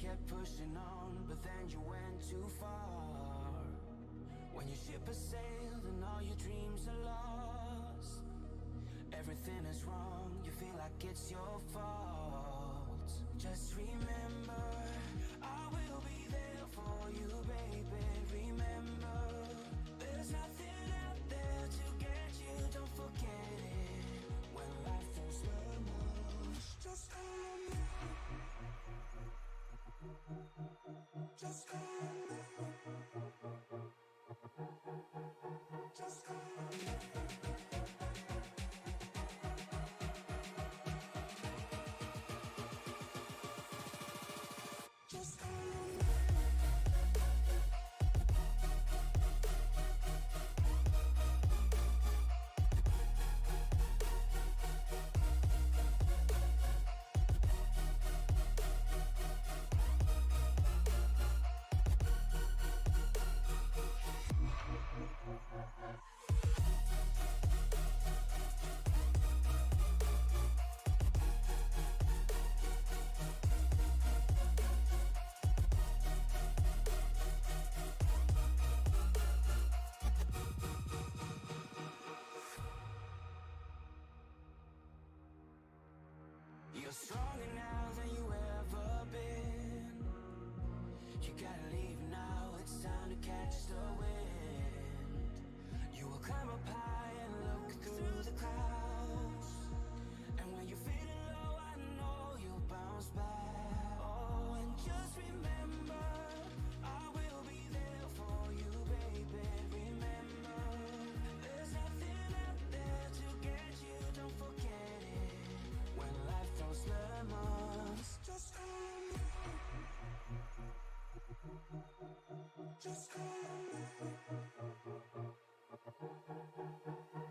kept pushing on, but then you went too far. When your ship has sailed and all your dreams are lost, everything is wrong, you feel like it's your fault. Just remember, I will be there for you, baby. Remember, there's nothing out there to get you, don't forget it. When life throws lemons, just remember. Just remember. Just remember. Just remember. You're stronger now than you ever been. You gotta leave now, it's time to catch the wind. You will climb up high and look through the clouds, and when you're feeling low, I know you'll bounce back. Oh, and just remember, I will be there for you, baby. Remember, there's nothing out there to get you, don't forget it. When life throws lemons, just remember. Just remember.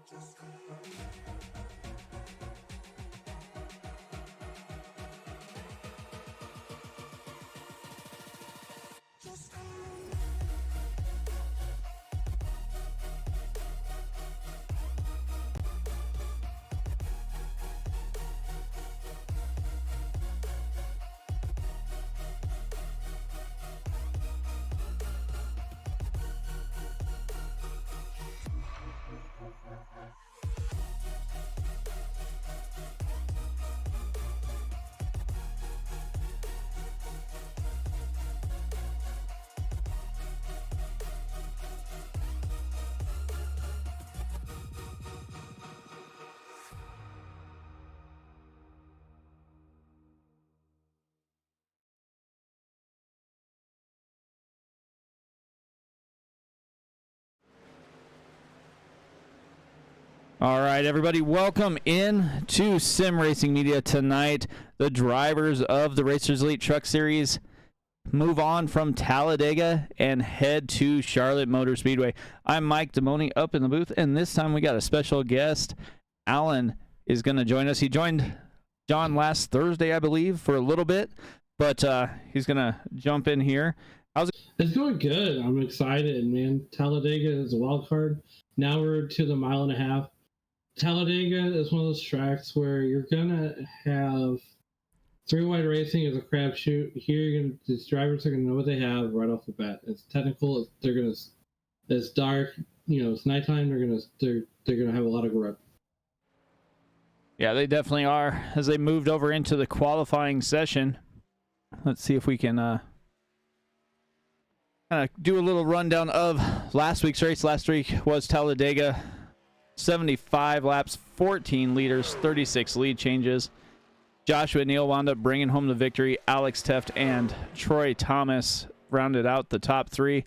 Just remember. Just remember. All right, everybody, welcome in to Sim Racing Media tonight. The drivers of the Racers Elite Truck Series move on from Talladega and head to Charlotte Motor Speedway. I'm Mike Damoni up in the booth, and this time we got a special guest. Alan is going to join us. He joined John last Thursday, I believe, for a little bit, but he's going to jump in here. How's it? It's going good. I'm excited, man. Talladega is a wild card. Now we're to the 1.5 miles. Talladega is one of those tracks where you're gonna have three wide racing as a crapshoot. Here, these drivers are gonna know what they have right off the bat. It's technical. It's dark. It's nighttime. They're gonna have a lot of grip. Yeah, they definitely are. As they moved over into the qualifying session, let's see if we can kind of do a little rundown of last week's race. Last week was Talladega. 75 laps, 14 leaders, 36 lead changes. Joshua Neal wound up bringing home the victory. Alex Teft and Troy Thomas rounded out the top three.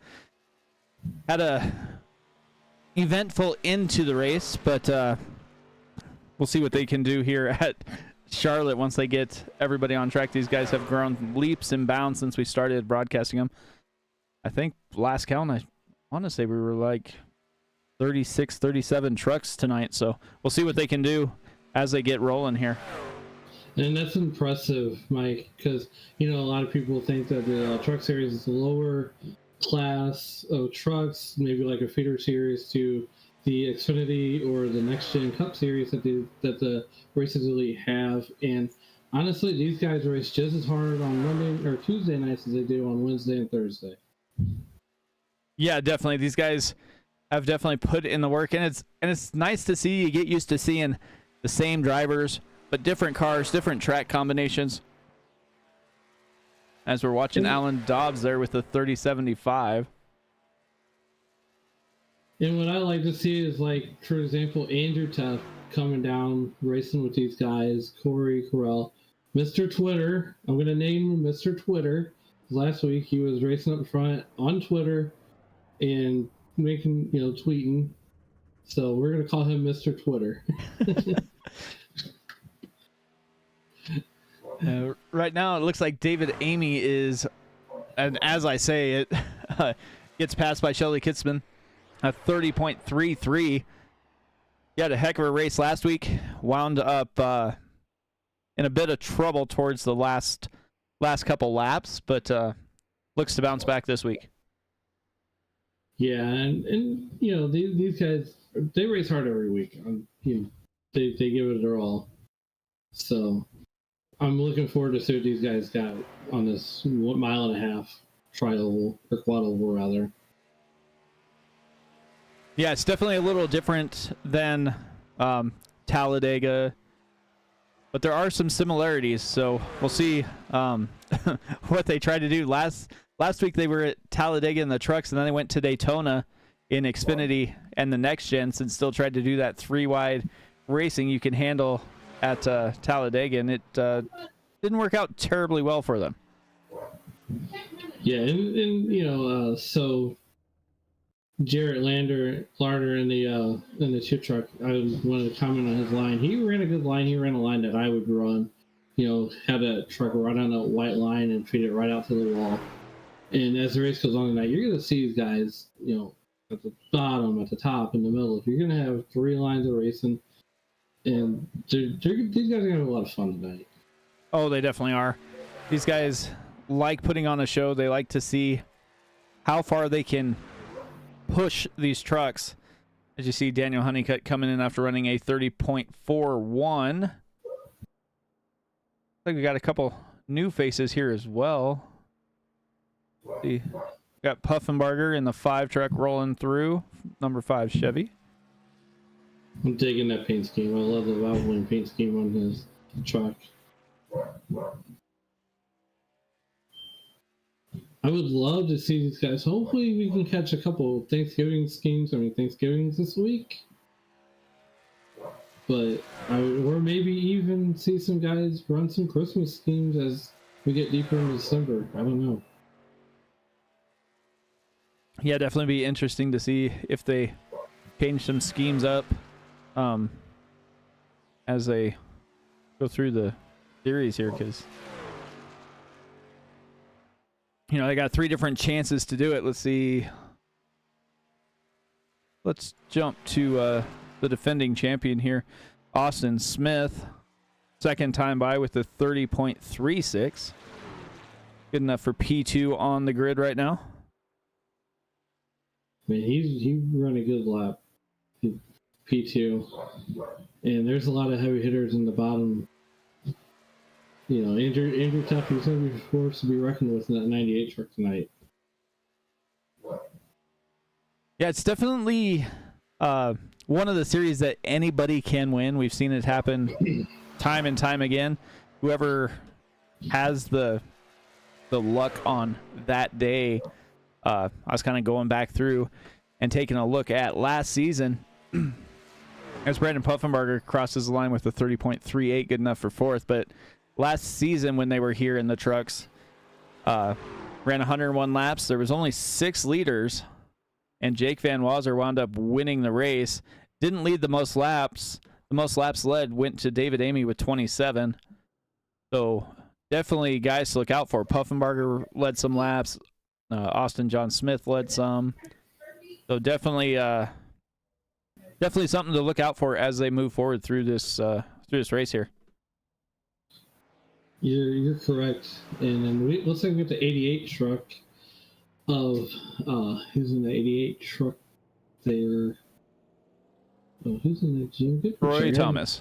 Had a eventful end to the race, but we'll see what they can do here at Charlotte once they get everybody on track. These guys have grown leaps and bounds since we started broadcasting them. I think last count, I want to say we were like 36, 37 trucks tonight, so we'll see what they can do as they get rolling here. And that's impressive, Mike, because a lot of people think that the truck series is a lower class of trucks, maybe like a feeder series to the Xfinity or the Next Gen Cup series that the Racers Elite have. And honestly, these guys race just as hard on Monday or Tuesday nights as they do on Wednesday and Thursday. Yeah, definitely. These guys have definitely put in the work, and it's nice to see. You get used to seeing the same drivers, but different cars, different track combinations. As we're watching Alan Dobbs there with the 3075. And what I like to see is, like, for example, Andrew Tuff coming down, racing with these guys, Corey Carell, Mr. Twitter. I'm going to name him Mr. Twitter. Last week he was racing up front on Twitter and making, tweeting. So we're going to call him Mr. Twitter. Right now, it looks like David Amy is, and as I say, it gets passed by Shelly Kitzman, a 30.33. He had a heck of a race last week. Wound up in a bit of trouble towards the last couple laps, but looks to bounce back this week. Yeah, and these guys, they race hard every week. They give it their all. So I'm looking forward to see what these guys got on this 1.5 mile tri-oval, or quad-oval rather. Yeah, it's definitely a little different than Talladega, but there are some similarities. So we'll see what they try to do. Last week they were at Talladega in the trucks, and then they went to Daytona in Xfinity and the next gens, and still tried to do that 3-wide racing you can handle at Talladega, and it didn't work out terribly well for them. Yeah, and so Jarrett Larder in the chip truck, I wanted to comment on his line. He ran a good line. He ran a line that I would run. Had a truck run on a white line and feed it right out to the wall. And as the race goes on tonight, you're going to see these guys, at the bottom, at the top, in the middle. If you're going to have 3 lines of racing, and these guys are going to have a lot of fun tonight. Oh, they definitely are. These guys like putting on a show. They like to see how far they can push these trucks. As you see Daniel Honeycutt coming in after running a 30.41. I think we got a couple new faces here as well. See, got Puffenbarger in the 5 truck rolling through, number 5 Chevy. I'm digging that paint scheme. I love the Valvoline paint scheme on his truck. I would love to see these guys. Hopefully we can catch a couple Thanksgivings this week. But or maybe even see some guys run some Christmas schemes as we get deeper into December. I don't know. Yeah, definitely be interesting to see if they change some schemes up as they go through the series here, because they got 3 different chances to do it. Let's see. Let's jump to the defending champion here, Austin Smith. Second time by with the 30.36. Good enough for P2 on the grid right now. Man, he run a good lap, P2, and there's a lot of heavy hitters in the bottom. Andrew Tuff is going to be forced to be reckoned with in that 98 truck tonight. Yeah, it's definitely one of the series that anybody can win. We've seen it happen time and time again. Whoever has the luck on that day. I was kind of going back through and taking a look at last season as Brandon Puffenbarger crosses the line with a 30.38, good enough for 4th. But last season when they were here in the trucks, ran 101 laps. There was only 6 leaders, and Jake Van Wazer wound up winning the race. Didn't lead the most laps. The most laps led went to David Amy with 27. So definitely guys to look out for. Puffenbarger led some laps. Austin John Smith led some. So definitely something to look out for as they move forward through this race here. You're correct. And then let's look at the 88 truck of who's in the 88 truck there. Oh, who's in the Jim? Roy Thomas.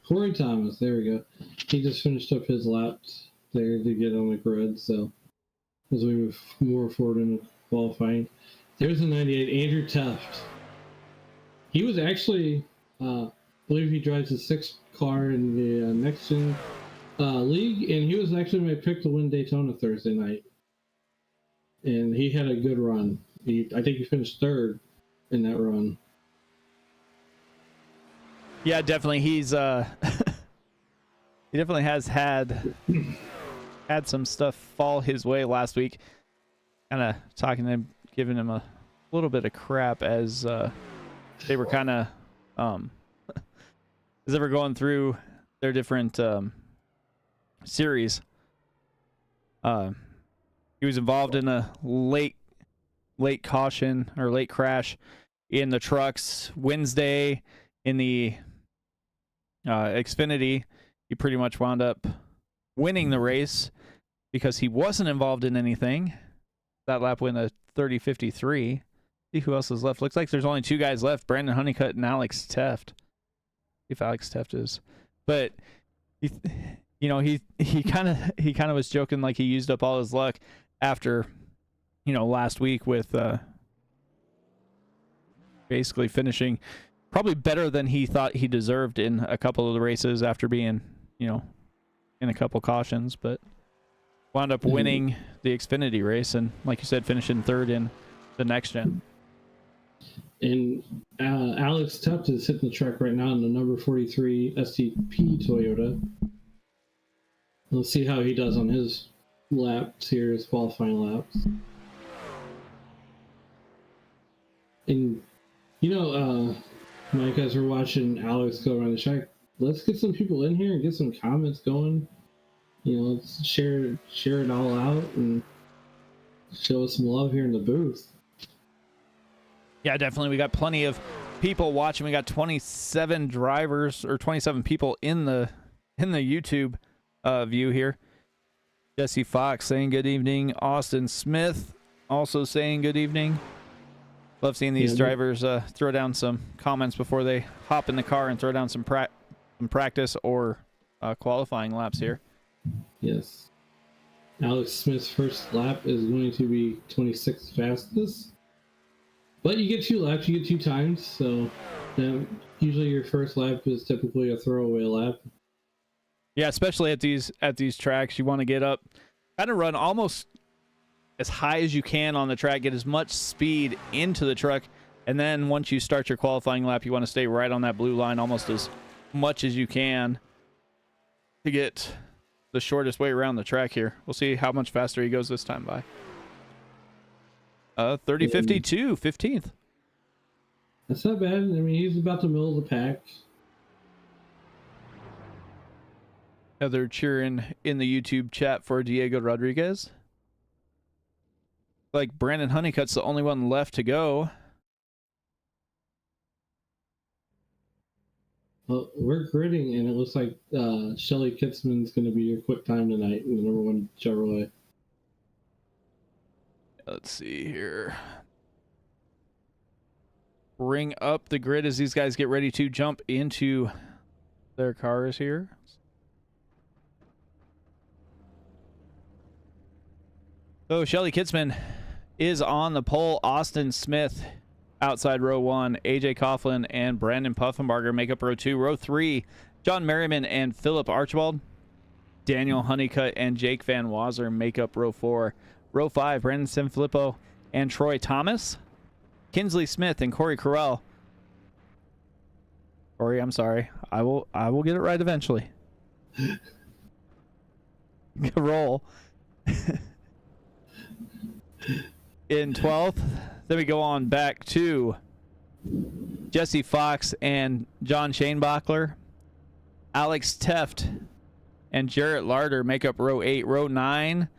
Corey Thomas, there we go. He just finished up his laps there to get on the grid. So as we move more forward in qualifying, there's a 98, Andrew Teft. He was actually, I believe he drives the 6th car in the next gen league, and he was actually my pick to win Daytona Thursday night. And he had a good run. I think he finished 3rd in that run. Yeah, definitely. He's he definitely has had some stuff fall his way last week. Kind of talking to him, giving him a little bit of crap as they were kind of as they were going through their different series. He was involved in a late caution or late crash in the trucks Wednesday in the Xfinity. He pretty much wound up winning the race because he wasn't involved in anything. That lap went a 30:53. See who else is left. Looks like there's only 2 guys left: Brandon Honeycutt and Alex Teft. If Alex Teft is, but he kind of was joking like he used up all his luck after, last week with basically finishing probably better than he thought he deserved in a couple of the races after being, in a couple cautions, but wound up winning the Xfinity race and, like you said, finishing 3rd in the next gen. And Alex Teft is hitting the track right now in the number 43 STP Toyota. Let's see how he does on his laps here, his qualifying laps. And, Mike, as we're watching Alex go around the track, let's get some people in here and get some comments going. Let's share it all out and show us some love here in the booth. Yeah, definitely. We got plenty of people watching. We got 27 drivers or 27 people in the YouTube view here. Jesse Fox saying good evening. Austin Smith also saying good evening. Love seeing these drivers throw down some comments before they hop in the car and throw down some practice or qualifying laps here. Yes. Alex Smith's first lap is going to be 26th fastest. But you get 2 laps, you get 2 times, so usually your first lap is typically a throwaway lap. Yeah, especially at these tracks, you want to get up, kind of run almost as high as you can on the track, get as much speed into the truck, and then once you start your qualifying lap, you want to stay right on that blue line almost as much as you can to get the shortest way around the track here. We'll see how much faster he goes this time by. 30:52, 15th. That's not bad. I mean, he's about the middle of the pack. They're cheering in the YouTube chat for Diego Rodriguez. Like Brandon Honeycutt's the only one left to go. Well, we're gridding, and it looks like Shelly Kitzman's going to be your quick time tonight in the number 1 Chevrolet. Let's see here. Bring up the grid as these guys get ready to jump into their cars here. So Shelly Kitzman is on the pole. Austin Smith outside row 1. AJ Coughlin and Brandon Puffenbarger make up row 2. Row 3, John Merriman and Philip Archibald. Daniel Honeycutt and Jake Van Wazer make up row 4. Row 5, Brandon Sanfilippo and Troy Thomas. Kinsley Smith and Corey Carell. Corey, I'm sorry. I will get it right eventually. Roll. In 12th, then we go on back to Jesse Fox and John Shanebacher. Alex Teft and Jarrett Larder make up row 8. Row 9,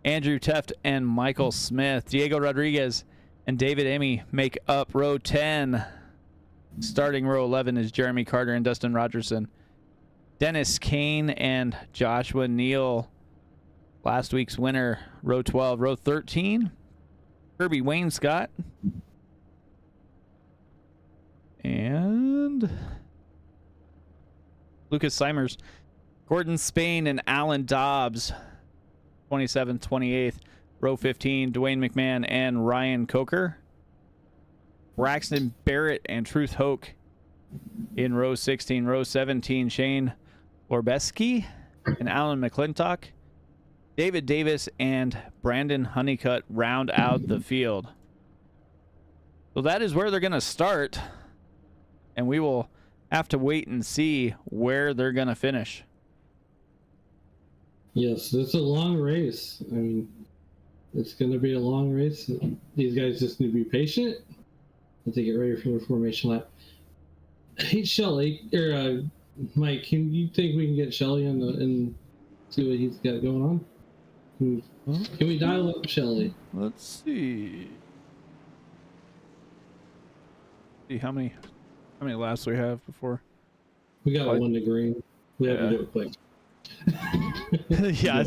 Andrew Teft and Michael Smith. Diego Rodriguez and David Emmy make up row 10. Starting row 11 is Jeremy Carter and Dustin Rogerson. Dennis Kane and Joshua Neal. Last week's winner, row 12. Row 13, Kirby Wayne Scott. And Lucas Simers, Gordon Spain, and Alan Dobbs, 27th, 28th. Row 15, Dwayne McMahon and Ryan Coker. Braxton Barrett and Truth Hoke in row 16. Row 17, Shane Lorbeski and Alan McClintock. David Davis and Brandon Honeycutt round out the field. So that is where they're going to start, and we will have to wait and see where they're going to finish. Yes, it's a long race. I mean, it's going to be a long race. These guys just need to be patient as they get ready for the formation lap. Hey, Shelly, or Mike, can you think we can get Shelly in and see what he's got going on? Can we dial up Shelly? Let's see. See how many laps we have before. We got one to green. We have to do it quick. Yeah.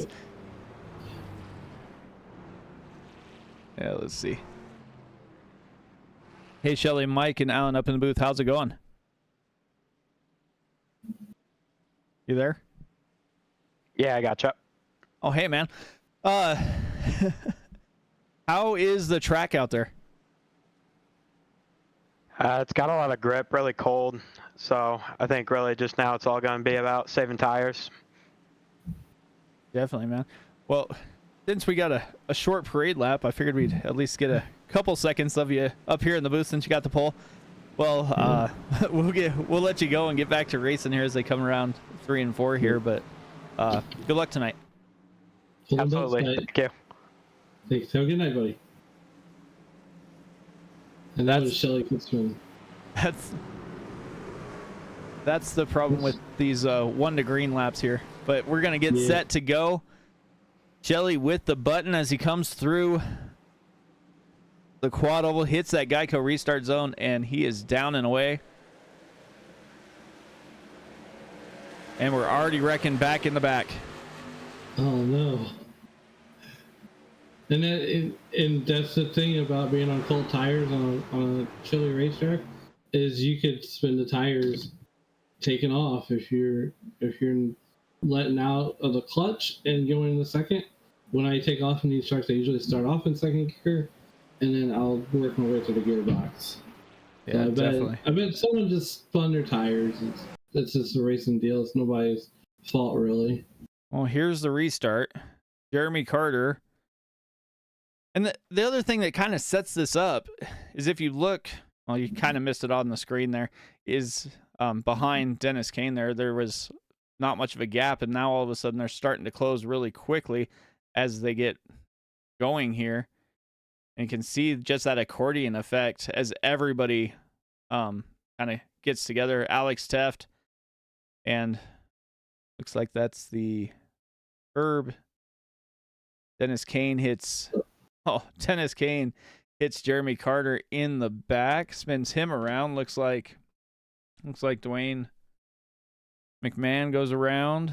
Yeah, let's see. Hey, Shelly, Mike, and Alan up in the booth. How's it going? You there? Yeah, I gotcha. Oh, hey, man. How is the track out there? It's got a lot of grip, really cold. So I think really just now it's all going to be about saving tires. Definitely, man. Well, since we got a short parade lap, I figured we'd at least get a couple seconds of you up here in the booth since you got the pole. Well, we'll let you go and get back to racing here as they come around 3 and 4 here. But good luck tonight. Absolutely. Thank you. Thanks. Have a good night, buddy. And that was Shelly Kitzman. That's the problem with these 1 to green laps here. But we're gonna get set to go. Shelly with the button as he comes through the quad oval, hits that Geico restart zone, and he is down and away. And we're already wrecking back in the back. Oh no. And that's the thing about being on cold tires on a chilly racetrack, is you could spin the tires taking off if you're letting out of the clutch and going in the second. When I take off in these trucks, I usually start off in second gear, and then I'll work my way to the gearbox. Yeah, definitely. I bet someone just spun their tires. It's just a racing deal. It's nobody's fault, really. Well, here's the restart. Jeremy Carter. And the other thing that kind of sets this up is if you look, well, you kind of missed it on the screen there, is behind Dennis Kane there was not much of a gap, and now all of a sudden they're starting to close really quickly as they get going here. And you can see just that accordion effect as everybody kind of gets together. Alex Teft, and looks like that's the Herb. Dennis Kane hits Jeremy Carter in the back, spins him around. Looks like Dwayne McMahon goes around.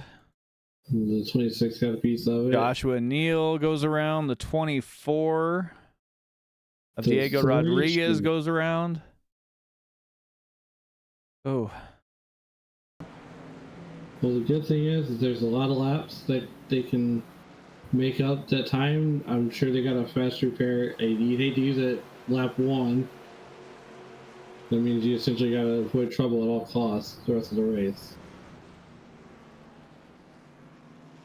The 26 got a piece of it. Joshua Neal goes around. The 24 of Diego Rodriguez goes around. Oh. Well, the good thing is there's a lot of laps that they can make up that time. I'm sure they got a fast repair. You hate to use it lap 1. That means you essentially got to avoid trouble at all costs the rest of the race.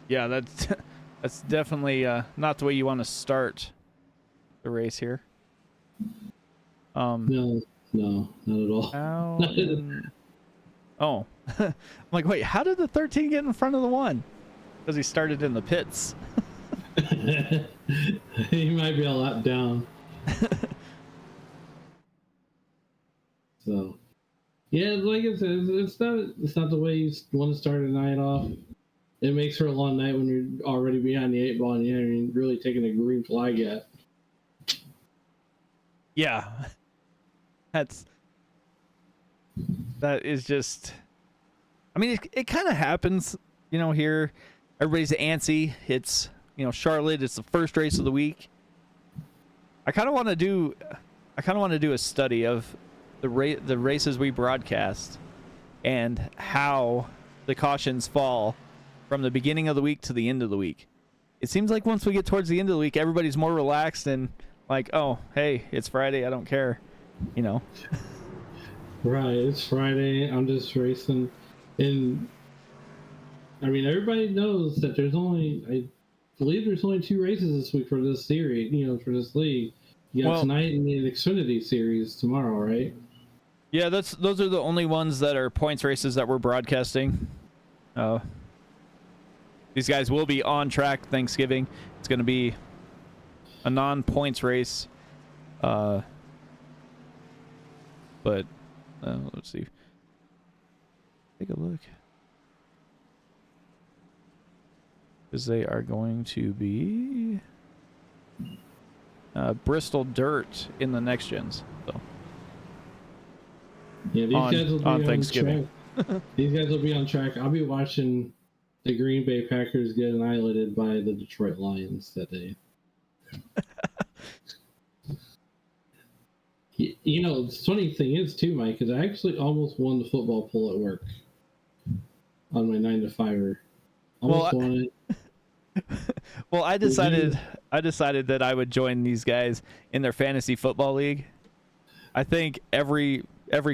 Yeah, that's definitely not the way you want to start the race here. No, not at all. Oh, I'm like, wait, how did the 13 get in front of the 1? Because he started in the pits. He might be a lap down. So, yeah, like I said, it's not the way you want to start a night off. It makes for a long night when you're already behind the 8 ball and you haven't really taken a green flag yet. Yeah, that is just. I mean, it kind of happens, here. Everybody's antsy. It's, Charlotte. It's the first race of the week. I kind of want to do a study of the races we broadcast and how the cautions fall from the beginning of the week to the end of the week. It seems like once we get towards the end of the week, everybody's more relaxed and like, oh, hey, it's Friday, I don't care, you know. Right, it's Friday. I'm just racing, and I mean everybody knows that I believe there's only 2 races this week for this series. You know, for this league. You got tonight and the Xfinity series tomorrow, right? Yeah, those are the only ones that are points races that we're broadcasting. These guys will be on track Thanksgiving. It's going to be a non-points race. But let's see. Take a look. Because they are going to be Bristol Dirt in the next gens. So yeah, these guys will be on Thanksgiving. These guys will be on track. I'll be watching the Green Bay Packers get annihilated by the Detroit Lions that day. You know, the funny thing is too, Mike, is I actually almost won the football poll at work on my 9 to 5er. Almost won it. Well, I decided that I would join these guys in their fantasy football league. I think every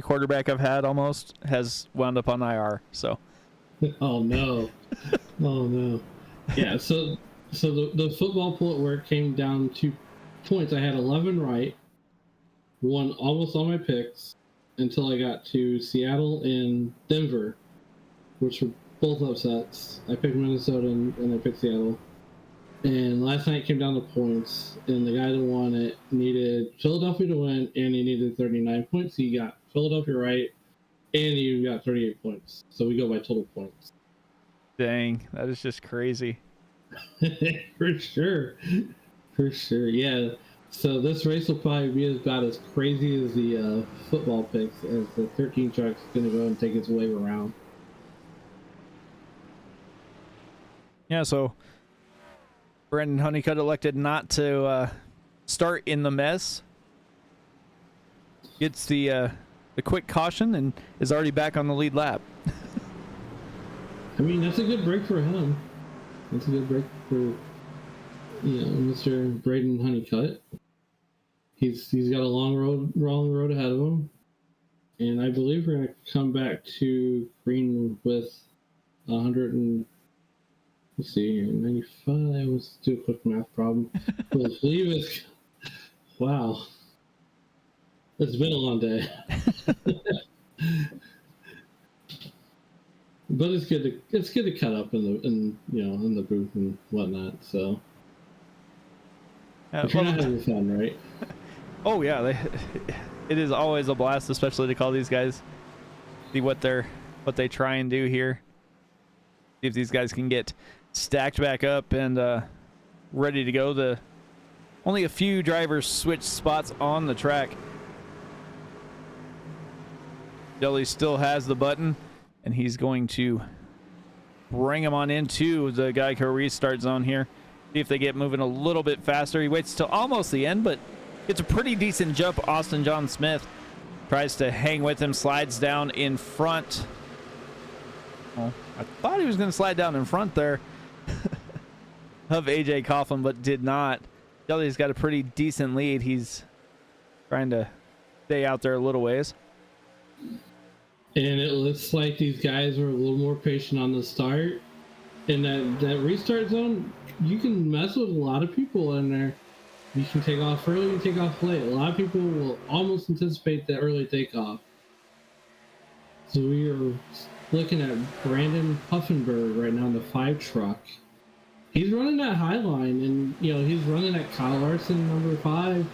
quarterback I've had almost has wound up on IR. So. Oh no! Oh no! Yeah. So the football poll at work came down to points. I had 11 right. Won almost all my picks until I got to Seattle and Denver, which were both upsets. I picked Minnesota and I picked Seattle. And last night came down to points, and the guy that won it needed Philadelphia to win, and he needed 39 points. He got Philadelphia right, and he got 38 points. So we go by total points. Dang, that is just crazy. For sure. Yeah. So this race will probably be about as crazy as the football picks, as the 13 truck's going to go and take its wave around. Yeah, so Brandon Honeycutt elected not to start in the mess. Gets the quick caution and is already back on the lead lap. I mean, that's a good break for him. That's a good break for, Mr. Braden Honeycutt. He's got a long road ahead of him, and I believe we're going to come back to green with 100 and let's see here, 95. Let's do a quick math problem. I believe it's wow. It's been a long day, but it's good to cut up in the booth and whatnot. So. If you're not having fun, right? Oh yeah, it is always a blast, especially to call these guys, see what they try and do here. See if these guys can get stacked back up and ready to go. Only a few drivers switch spots on the track. Jelly still has the button, and he's going to bring him on into the Geico restart zone here. See if they get moving a little bit faster. He waits till almost the end, but gets a pretty decent jump. Austin John Smith tries to hang with him, slides down in front. Well, I thought he was going to slide down in front there of AJ Coughlin, but did not. Jelly's got a pretty decent lead. He's trying to stay out there a little ways. And it looks like these guys were a little more patient on the start. In that restart zone, you can mess with a lot of people in there. You can take off early, you can take off late. A lot of people will almost anticipate the early takeoff. So we are looking at Brandon Puffenberg right now in the 5 truck. He's running that high line, and he's running that Kyle Larson number 5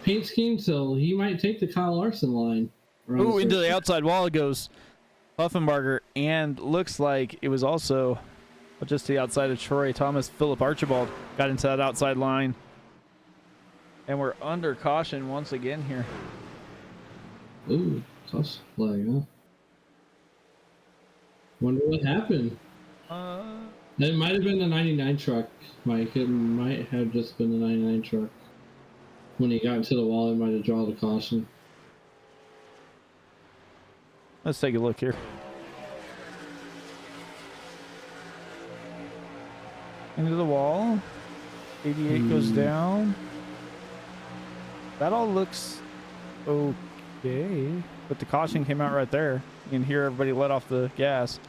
paint scheme, so he might take the Kyle Larson line. Ooh, into the outside wall it goes Puffenbarger, and looks like it was also just to the outside of Troy Thomas. Philip Archibald got into that outside line. And we're under caution once again here. Ooh, tough flag, huh? Wonder what happened. It might have been the 99 truck, Mike. It might have just been the 99 truck. When he got into the wall, it might have drawn the caution. Let's take a look here. into the wall. 88 goes down. That all looks okay, but the caution came out right there. You can hear everybody let off the gas.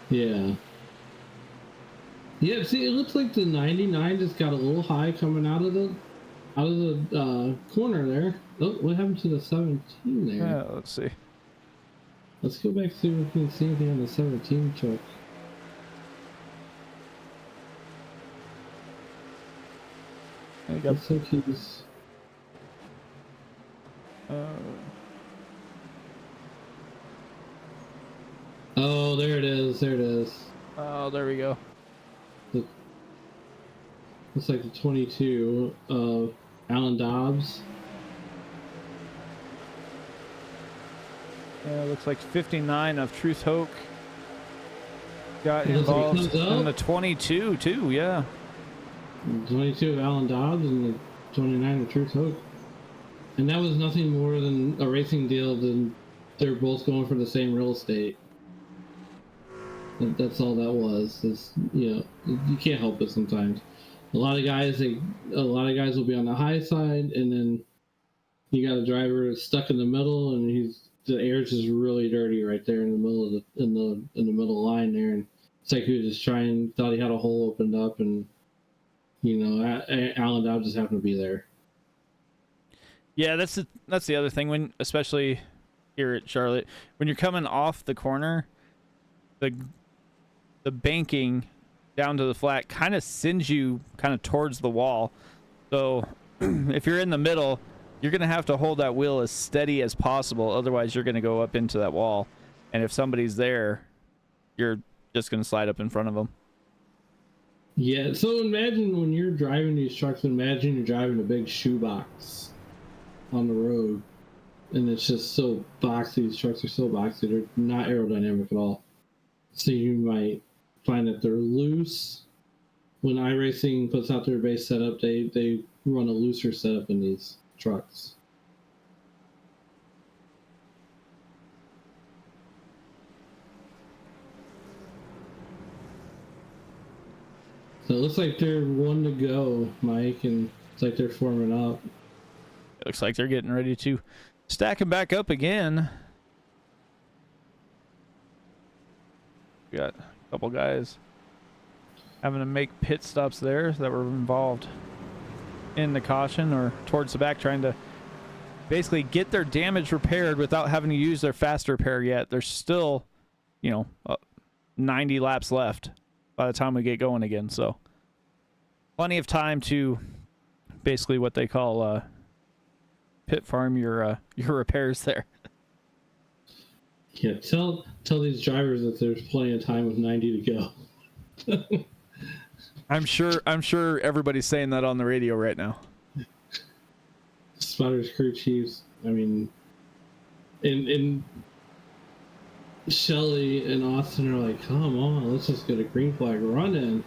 Yeah. Yeah, see, it looks like the 99 just got a little high coming out of the corner there. Oh, what happened to the 17 there? Yeah, let's see. Let's go back to see if we can see anything on the 17 truck. Looks like he's... Oh, there it is. There it is. Oh, there we go. Looks like the 22 of Alan Dobbs. Yeah, looks like 59 of Truth Hoke got It looks like he involved comes up. in the 22 too. Yeah. 22 of Alan Dobbs and the 29 of Truth Hoke. And that was nothing more than a racing deal. Than they're both going for the same real estate. That's all that was. Is, you know, you can't help it sometimes. A lot of guys will be on the high side, and then you got a driver stuck in the middle, and the air's just really dirty right there in the middle of the middle line there, and it's like he was just thought he had a hole opened up, and you know, Alan Dobbs just happened to be there. Yeah, that's the other thing, when especially here at Charlotte, when you're coming off the corner, the banking down to the flat kind of sends you kind of towards the wall. So if you're in the middle, you're going to have to hold that wheel as steady as possible. Otherwise, you're going to go up into that wall. And if somebody's there, you're just going to slide up in front of them. Yeah, so imagine when you're driving these trucks, imagine you're driving a big shoebox on the road. And it's just so boxy. These trucks are so boxy. They're not aerodynamic at all. So you might find that they're loose. When iRacing puts out their base setup, they run a looser setup in these trucks. So it looks like they're one to go, Mike, and it's like they're forming up. It looks like they're getting ready to stack them back up again. We got a couple guys having to make pit stops there that were involved in the caution or towards the back, trying to basically get their damage repaired without having to use their fast repair yet. There's still, 90 laps left by the time we get going again. So plenty of time to basically what they call pit farm your repairs there. Yeah, tell these drivers that there's plenty of time with 90 to go. I'm sure everybody's saying that on the radio right now. Spotters, crew chiefs. I mean, and Shelly and Austin are like, come on, let's just get a green flag running.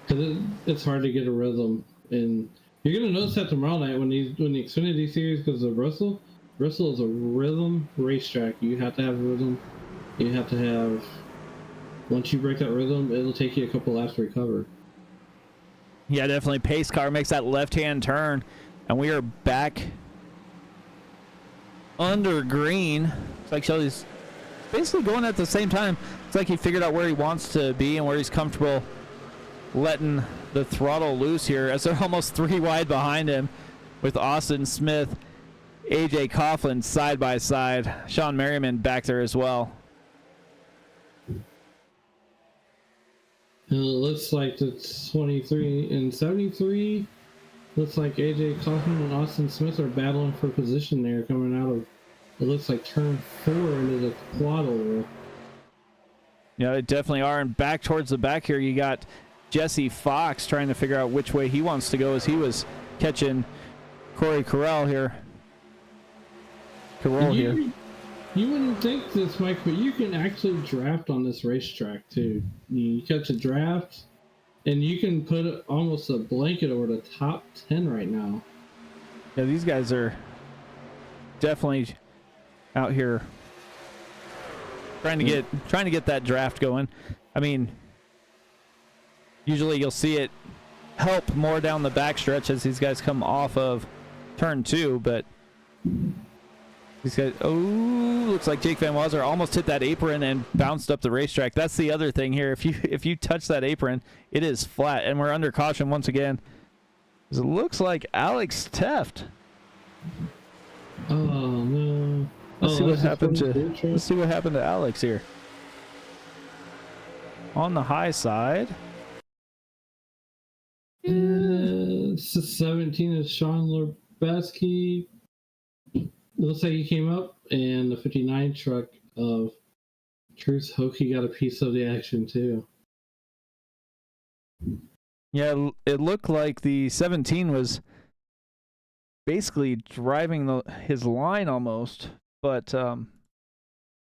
Because it's hard to get a rhythm. And you're going to notice that tomorrow night when the Xfinity Series goes to Bristol. Bristol is a rhythm racetrack. You have to have rhythm. You have to have... Once you break that rhythm, it'll take you a couple laps to recover. Yeah, definitely. Pace car makes that left-hand turn, and we are back under green. It's like Shelly's basically going at the same time. It's like he figured out where he wants to be and where he's comfortable letting the throttle loose here, as they're almost 3 wide behind him with Austin Smith, AJ Coughlin side by side. Sean Merriman back there as well. And it looks like it's 23 and 73. Looks like AJ Coughlin and Austin Smith are battling for position there, coming out of, it looks like turn 4 into the quad oval. Yeah, they definitely are. And back towards the back here, you got Jesse Fox trying to figure out which way he wants to go, as he was catching Corey Carell here. You wouldn't think this, Mike, but you can actually draft on this racetrack too. You catch a draft, and you can put almost a blanket over the top 10 right now. Yeah, these guys are definitely out here trying to get that draft going. I mean, Usually you'll see it help more down the backstretch as these guys come off of turn 2, but these guys, oh, looks like Jake Van Wazzer almost hit that apron and bounced up the racetrack. That's the other thing here. If you touch that apron, it is flat, and we're under caution once again. It looks like Alex Teft. Oh no! Let's see what happened to Alex here. On the high side. It's the 17 is Sean Lubetsky. It looks like he came up, and the 59 truck of Truth Hokie got a piece of the action too. Yeah, it looked like the 17 was basically driving his line almost, but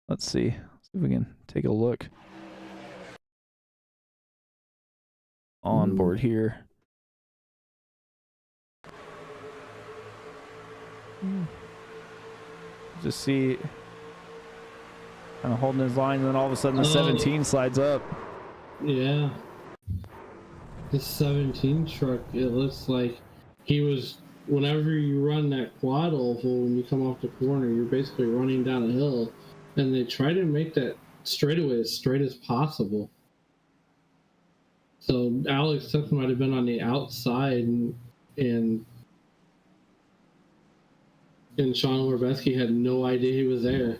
let's see if we can take a look on board here. Just see, kind of holding his line, and then all of a sudden the 17 slides up. Yeah. The 17 truck, it looks like he was, whenever you run that quad oval, when you come off the corner, you're basically running down a hill, and they try to make that straightaway as straight as possible. So Alex Tuck might have been on the outside, and Sean Lubetsky had no idea he was there.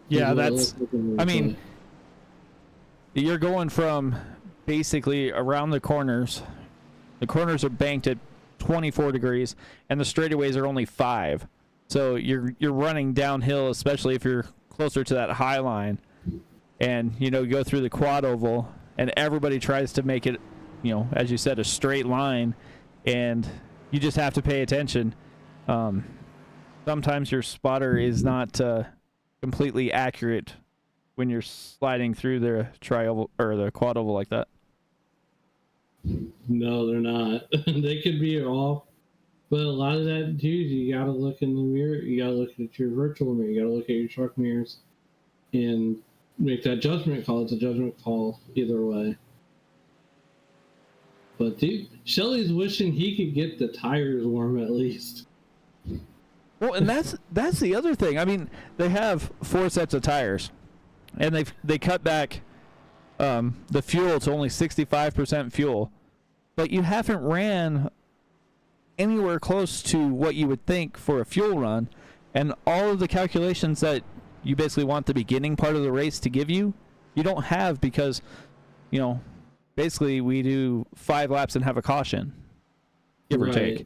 Yeah, that's, I mean, you're going from basically around the corners. The corners are banked at 24 degrees, and the straightaways are only 5. So you're running downhill, especially if you're closer to that high line, and go through the quad oval, and everybody tries to make it, as you said, a straight line, and you just have to pay attention. Sometimes your spotter is not completely accurate when you're sliding through the tri-oval or the quad oval like that. No, they're not. They could be off, but a lot of that, dude, you gotta look in the mirror. You gotta look at your virtual mirror. You gotta look at your truck mirrors, and make that judgment call. It's a judgment call either way. But dude, Shelly's wishing he could get the tires warm at least. Well, and that's the other thing. I mean, they have 4 sets of tires, and they cut back the fuel to only 65% fuel, but you haven't ran anywhere close to what you would think for a fuel run, and all of the calculations that you basically want the beginning part of the race to give you, you don't have, because basically we do 5 laps and have a caution, give or take.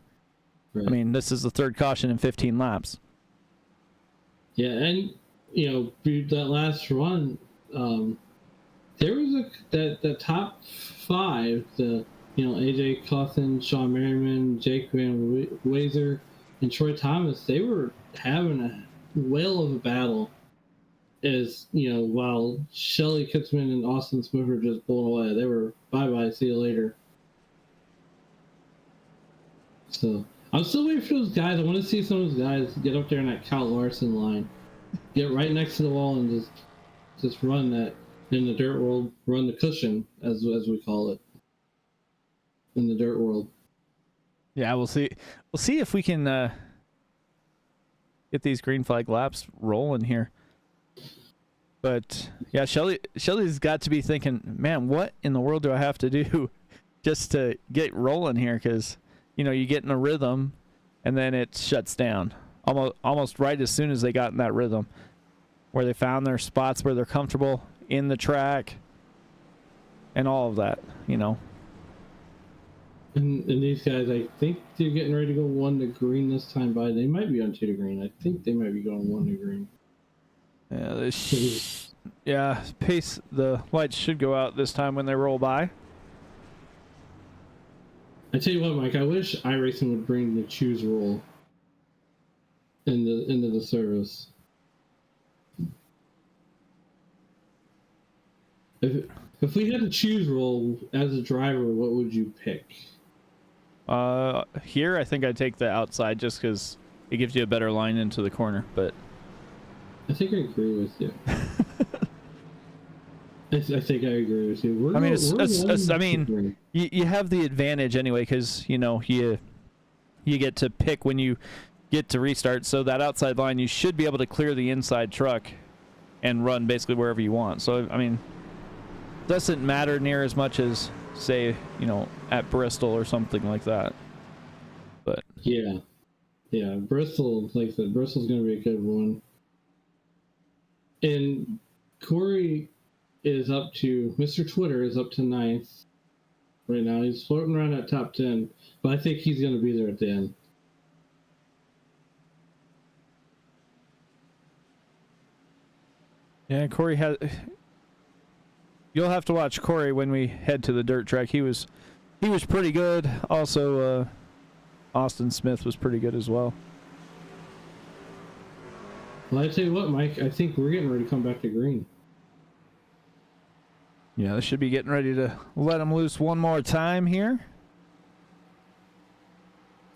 Right. I mean, this is the 3rd caution in 15 laps. Yeah, and that last run, there was the top 5, the AJ Cawthon, Sean Merriman, Jake Van Wazer, and Troy Thomas. They were having a whale of a battle, as while Shelly Kitzman and Austin Smith were just blown away. They were bye, see you later. So I'm still waiting for those guys. I want to see some of those guys get up there in that Kyle Larson line, get right next to the wall, and just run that in the dirt world. Run the cushion, as we call it, in the dirt world. Yeah, we'll see. We'll see if we can get these green flag laps rolling here. But yeah, Shelly's got to be thinking, man, what in the world do I have to do just to get rolling here? Because you get in a rhythm, and then it shuts down almost right as soon as they got in that rhythm, where they found their spots where they're comfortable in the track, and all of that, And these guys, I think they're getting ready to go 1 to green this time. They might be on 2 to green. I think they might be going 1 to green. Yeah, pace. The lights should go out this time when they roll by. I tell you what, Mike, I wish Iracing would bring the choose roll into the service. If we had to choose roll as a driver, what would you pick? Here I think I'd take the outside, just because it gives you a better line into the corner. But I think I agree with you. I think I agree with you. I mean, you have the advantage anyway because you get to pick when you get to restart. So that outside line, you should be able to clear the inside truck and run basically wherever you want. So I mean, doesn't matter near as much as say at Bristol or something like that. But yeah, Bristol, like I said, Bristol's going to be a good one. And Corey is up to Mr. Twitter is up to 9th right now. He's floating around at top 10, but I think he's going to be there at the end. yeah, Corey has. You'll have to watch Corey when we head to the dirt track. He was pretty good. Also, Austin Smith was pretty good as well. Well, I tell you what, Mike, I think we're getting ready to come back to green. Yeah, they should be getting ready to let him loose one more time here.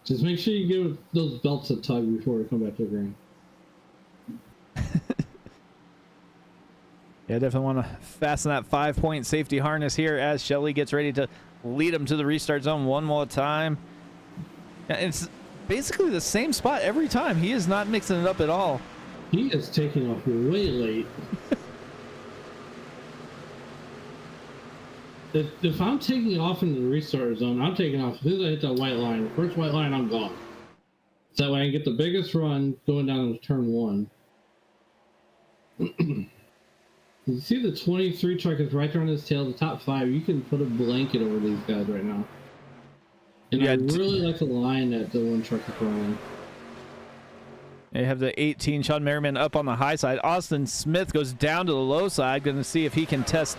Just make sure you give those belts a tug before we come back to green. Yeah, definitely want to fasten that 5-point safety harness here as Shelly gets ready to lead him to the restart zone one more time. It's basically the same spot every time. He is not mixing it up at all. He is taking off way late. If I'm taking off into the restart zone, I'm taking off as soon as I hit that white line. The first white line, I'm gone. So that way I can get the biggest run going down to turn 1. You see the 23 truck is right there on his tail, the top 5. You can put a blanket over these guys right now. And yeah, I really like the line that the one truck is running. They have the 18 Sean Merriman up on the high side. Austin Smith goes down to the low side. Going to see if he can test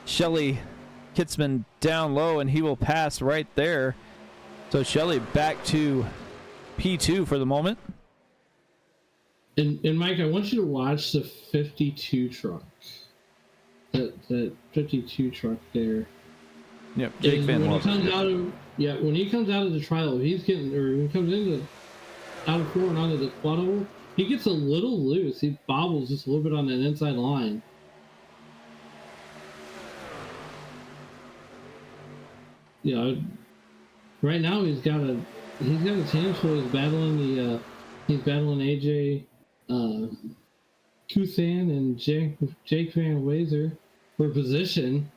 Shelly Kitzman down low, and he will pass right there. So Shelly back to P2 for the moment. And Mike, I want you to watch the 52 truck. That 52 truck there. Yep, Jake Van when Walton. When he comes out of the trial, when he comes into out of 4 and onto the quad oval, he gets a little loose. He bobbles just a little bit on that inside line. Right now he's got his hands full. He's battling AJ Kuthan and Jake Van Wazer for position.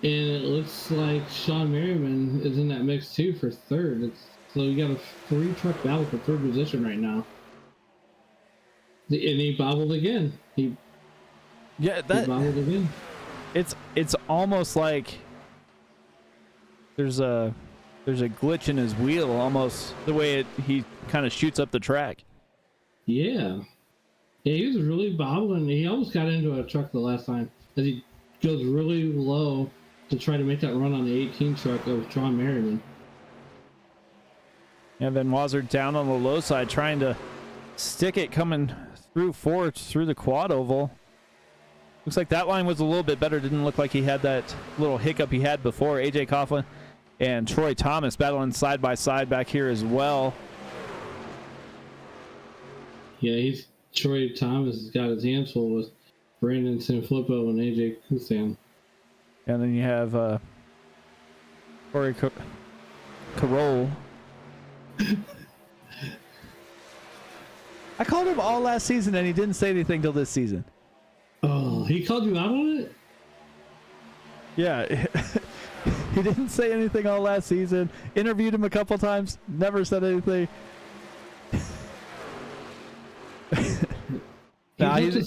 And it looks like Sean Merriman is in that mix too for 3rd. So you got a 3-truck battle for 3rd position right now. And he bobbled again. He bobbled again. It's almost like there's a glitch in his wheel, almost the way he kind of shoots up the track. Yeah, he was really bobbling. He almost got into a truck the last time as he goes really low to try to make that run on the 18 truck of Sean Merriman. And then Wazzer down on the low side trying to stick it coming through 4 through the quad oval. Looks like that line was a little bit better. Didn't look like he had that little hiccup he had before. AJ Coughlin and Troy Thomas battling side by side back here as well. Yeah, Troy Thomas has got his hands full with Brandon Sanfilippo and AJ Kuthan. And then you have Corey Carroll. I called him all last season and he didn't say anything till this season. Oh, he called you out on it? Yeah. He didn't say anything all last season. Interviewed him a couple times. Never said anything. He's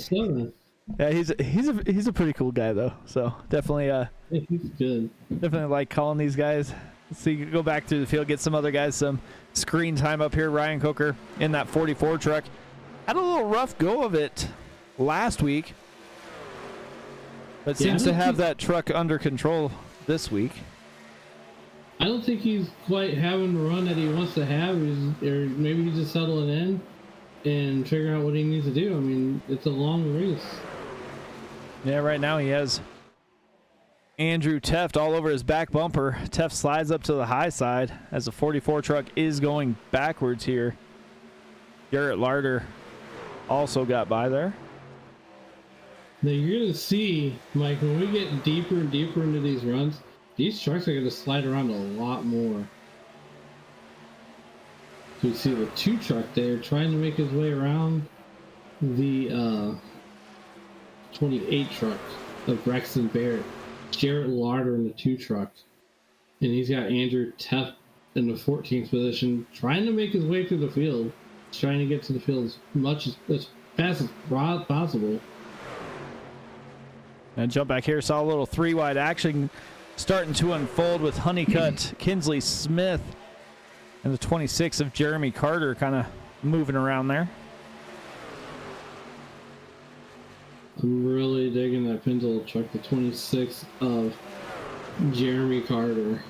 a pretty cool guy though. So definitely he's good. Definitely like calling these guys. So you can go back through the field, get some other guys some screen time up here. Ryan Coker in that 44 truck had a little rough go of it last week, but seems to have that truck under control this week. I don't think he's quite having the run that he wants to have, or maybe he's just settling in and figuring out what he needs to do. I mean, it's a long race. Yeah, right now he has Andrew Teft all over his back bumper. Teft slides up to the high side as the 44 truck is going backwards here. Garrett Larder also got by there. Now you're gonna see, Mike, when we get deeper and deeper into these runs, these trucks are gonna slide around a lot more. So you see the 2 truck there trying to make his way around the 28 truck of Braxton Barrett, Jarrett Larder in the 2 truck, and he's got Andrew Teff in the 14th position, trying to make his way through the field, trying to get to the field as fast as possible. And jump back here, saw a little 3-wide action starting to unfold with Honeycutt, Kinsley Smith, and the 26 of Jeremy Carter kind of moving around there. I'm really digging that Pinto truck, the 26 of Jeremy Carter.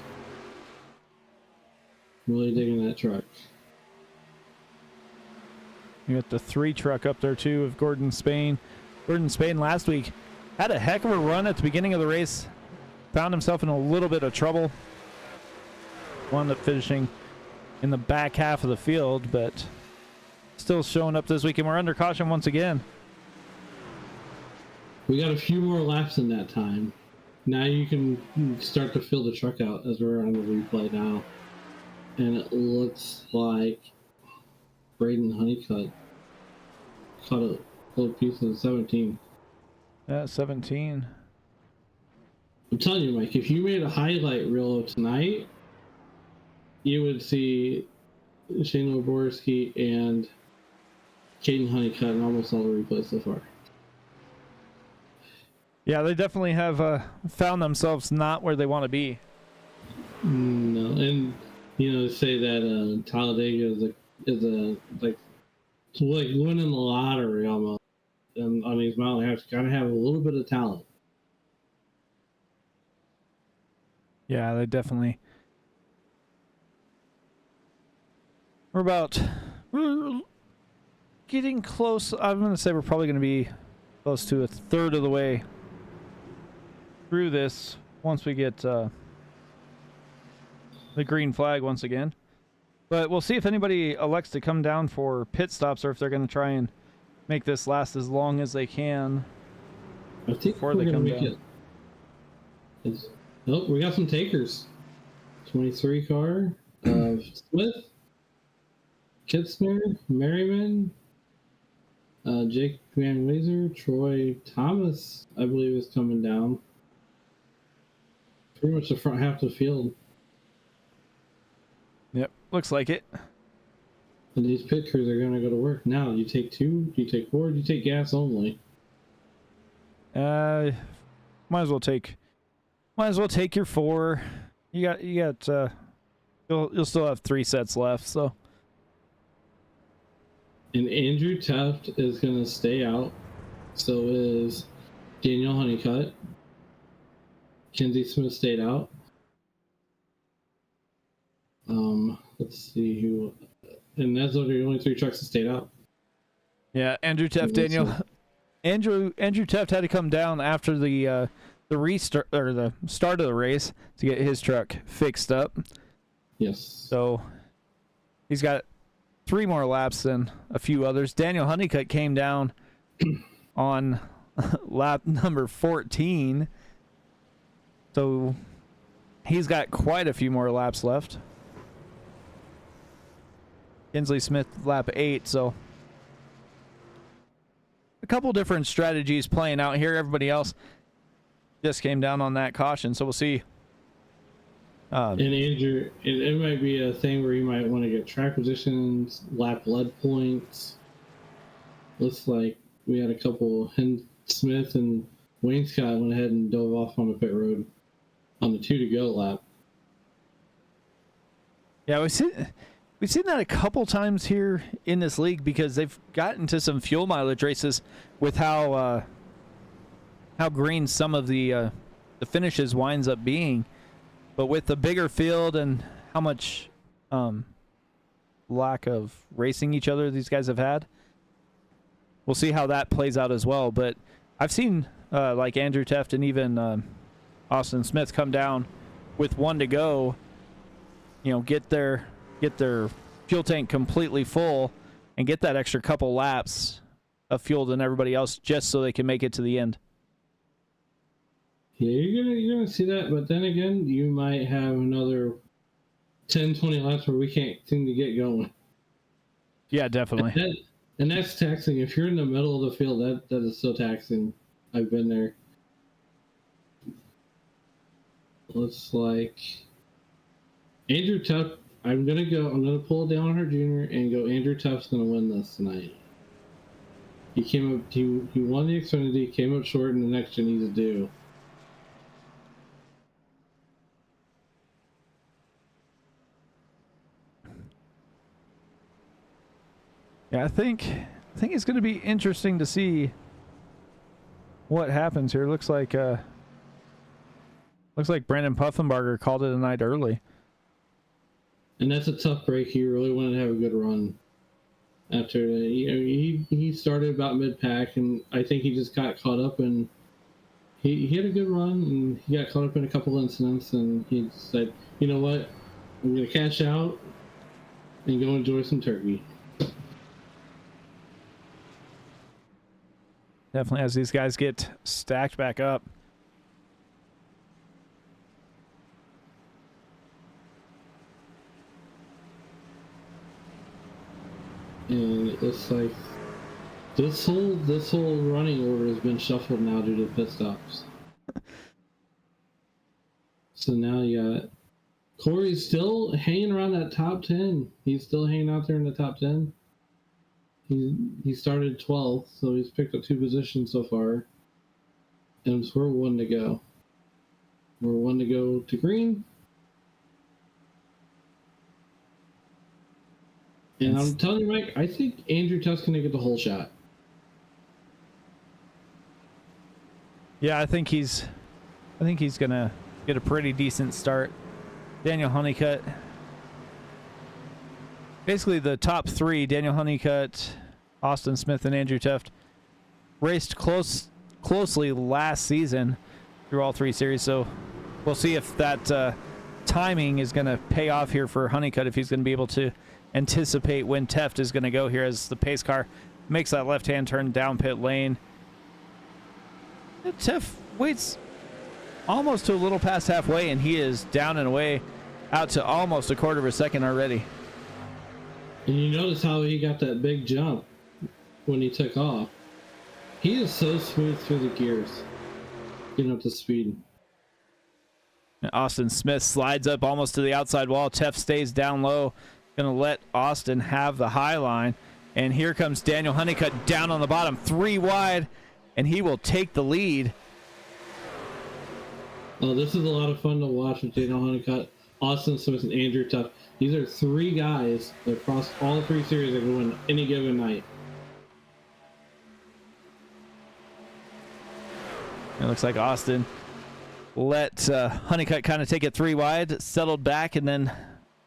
Really digging that truck. You got the 3 truck up there too of Gordon Spain. Gordon Spain last week had a heck of a run at the beginning of the race. Found himself in a little bit of trouble. Wound up finishing in the back half of the field, but still showing up this week, and we're under caution once again. We got a few more laps in that time. Now you can start to fill the truck out as we're on the replay now. And it looks like Braden Honeycutt caught a little piece of 17. Yeah, 17. I'm telling you, Mike, if you made a highlight reel of tonight, you would see Shane Loborski and Caden Honeycutt in almost all the replays so far. Yeah, they definitely have found themselves not where they want to be. No, and you know, say that Talladega is a like winning the lottery almost. And on these mountain halves, gotta have a little bit of talent. Yeah, they definitely. We're getting close. I'm going to say we're probably going to be close to a third of the way through this once we get the green flag once again. But we'll see if anybody elects to come down for pit stops or if they're going to try and make this last as long as they can. I think before we're they gonna come make down. it. Oh, we got some takers. 23 car of Smith, Kitzner, Merriman, Jake Van Wazer, Troy Thomas, I believe, is coming down. Pretty much the front half of the field. Yep, looks like it. And these pit crews are going to go to work. Now, do you take 2? Do you take 4? Do you take gas only? Might as well take your 4. You'll still have 3 sets left, so. And Andrew Teft is going to stay out. So is Daniel Honeycutt. Kenzie Smith stayed out. Let's see who. And that's the only 3 trucks that stayed out. Yeah, Andrew Teft, Andrew Teft had to come down after the restart or the start of the race to get his truck fixed up. Yes. So he's got 3 more laps than a few others. Daniel Honeycutt came down on lap number 14. So he's got quite a few more laps left. Kinsley Smith, lap 8. So a couple different strategies playing out here. Everybody else just came down on that caution. So we'll see. And Andrew, it might be a thing where you might want to get track positions, lap lead points. Looks like we had a couple. Smith and Wayne Scott went ahead and dove off on the pit road on the 2 to go lap. Yeah, we've seen that a couple times here in this league because they've gotten to some fuel mileage races with how green some of the finishes winds up being. But with the bigger field and how much lack of racing each other these guys have had, we'll see how that plays out as well. But I've seen like Andrew Teft and even Austin Smith come down with 1 to go, get their fuel tank completely full and get that extra couple laps of fuel than everybody else just so they can make it to the end. Yeah, you're gonna see that, but then again, you might have another 10, 20 laps where we can't seem to get going. Yeah, definitely. And that's taxing. If you're in the middle of the field, that is so taxing. I've been there. Looks like Andrew Tuff. I'm gonna pull down her junior and go. Andrew Tuff's gonna win this tonight. He came up. He won the Xfinity. Came up short in the next gen he's due. Yeah, I think it's going to be interesting to see what happens here. Looks like Brandon Puffenbarger called it a night early. And that's a tough break. He really wanted to have a good run. After he started about mid-pack, and I think he just got caught up, and he had a good run, and he got caught up in a couple incidents, and he said, you know what, I'm going to cash out and go enjoy some turkey. Definitely as these guys get stacked back up. And it looks like this whole running order has been shuffled now due to pit stops. So now you got Corey's still hanging around that top 10. He's still hanging out there in the top 10. He started 12th, so he's picked up 2 positions so far. And we're 1 to go. We're 1 to go to green. And I'm telling you, Mike, I think Andrew Tuff's going to get the whole shot. Yeah, I think he's going to get a pretty decent start. Daniel Honeycutt. Basically the top 3, Daniel Honeycutt, Austin Smith, and Andrew Tuff, raced closely last season through all 3 series. So we'll see if that timing is going to pay off here for Honeycutt, if he's going to be able to anticipate when Teft is going to go here as the pace car makes that left-hand turn down pit lane. Teft waits almost to a little past halfway, and he is down and away out to almost a quarter of a second already. And you notice how he got that big jump when he took off. He is so smooth through the gears, getting up to speed. And Austin Smith slides up almost to the outside wall. Teft stays down low. Going to let Austin have the high line. And here comes Daniel Honeycutt down on the bottom, 3 wide, and he will take the lead. Oh, this is a lot of fun to watch with Daniel Honeycutt, Austin Smith, and Andrew Tuff. These are 3 guys across all 3 series that can win any given night. It looks like Austin let Honeycutt kind of take it 3 wide, settled back, and then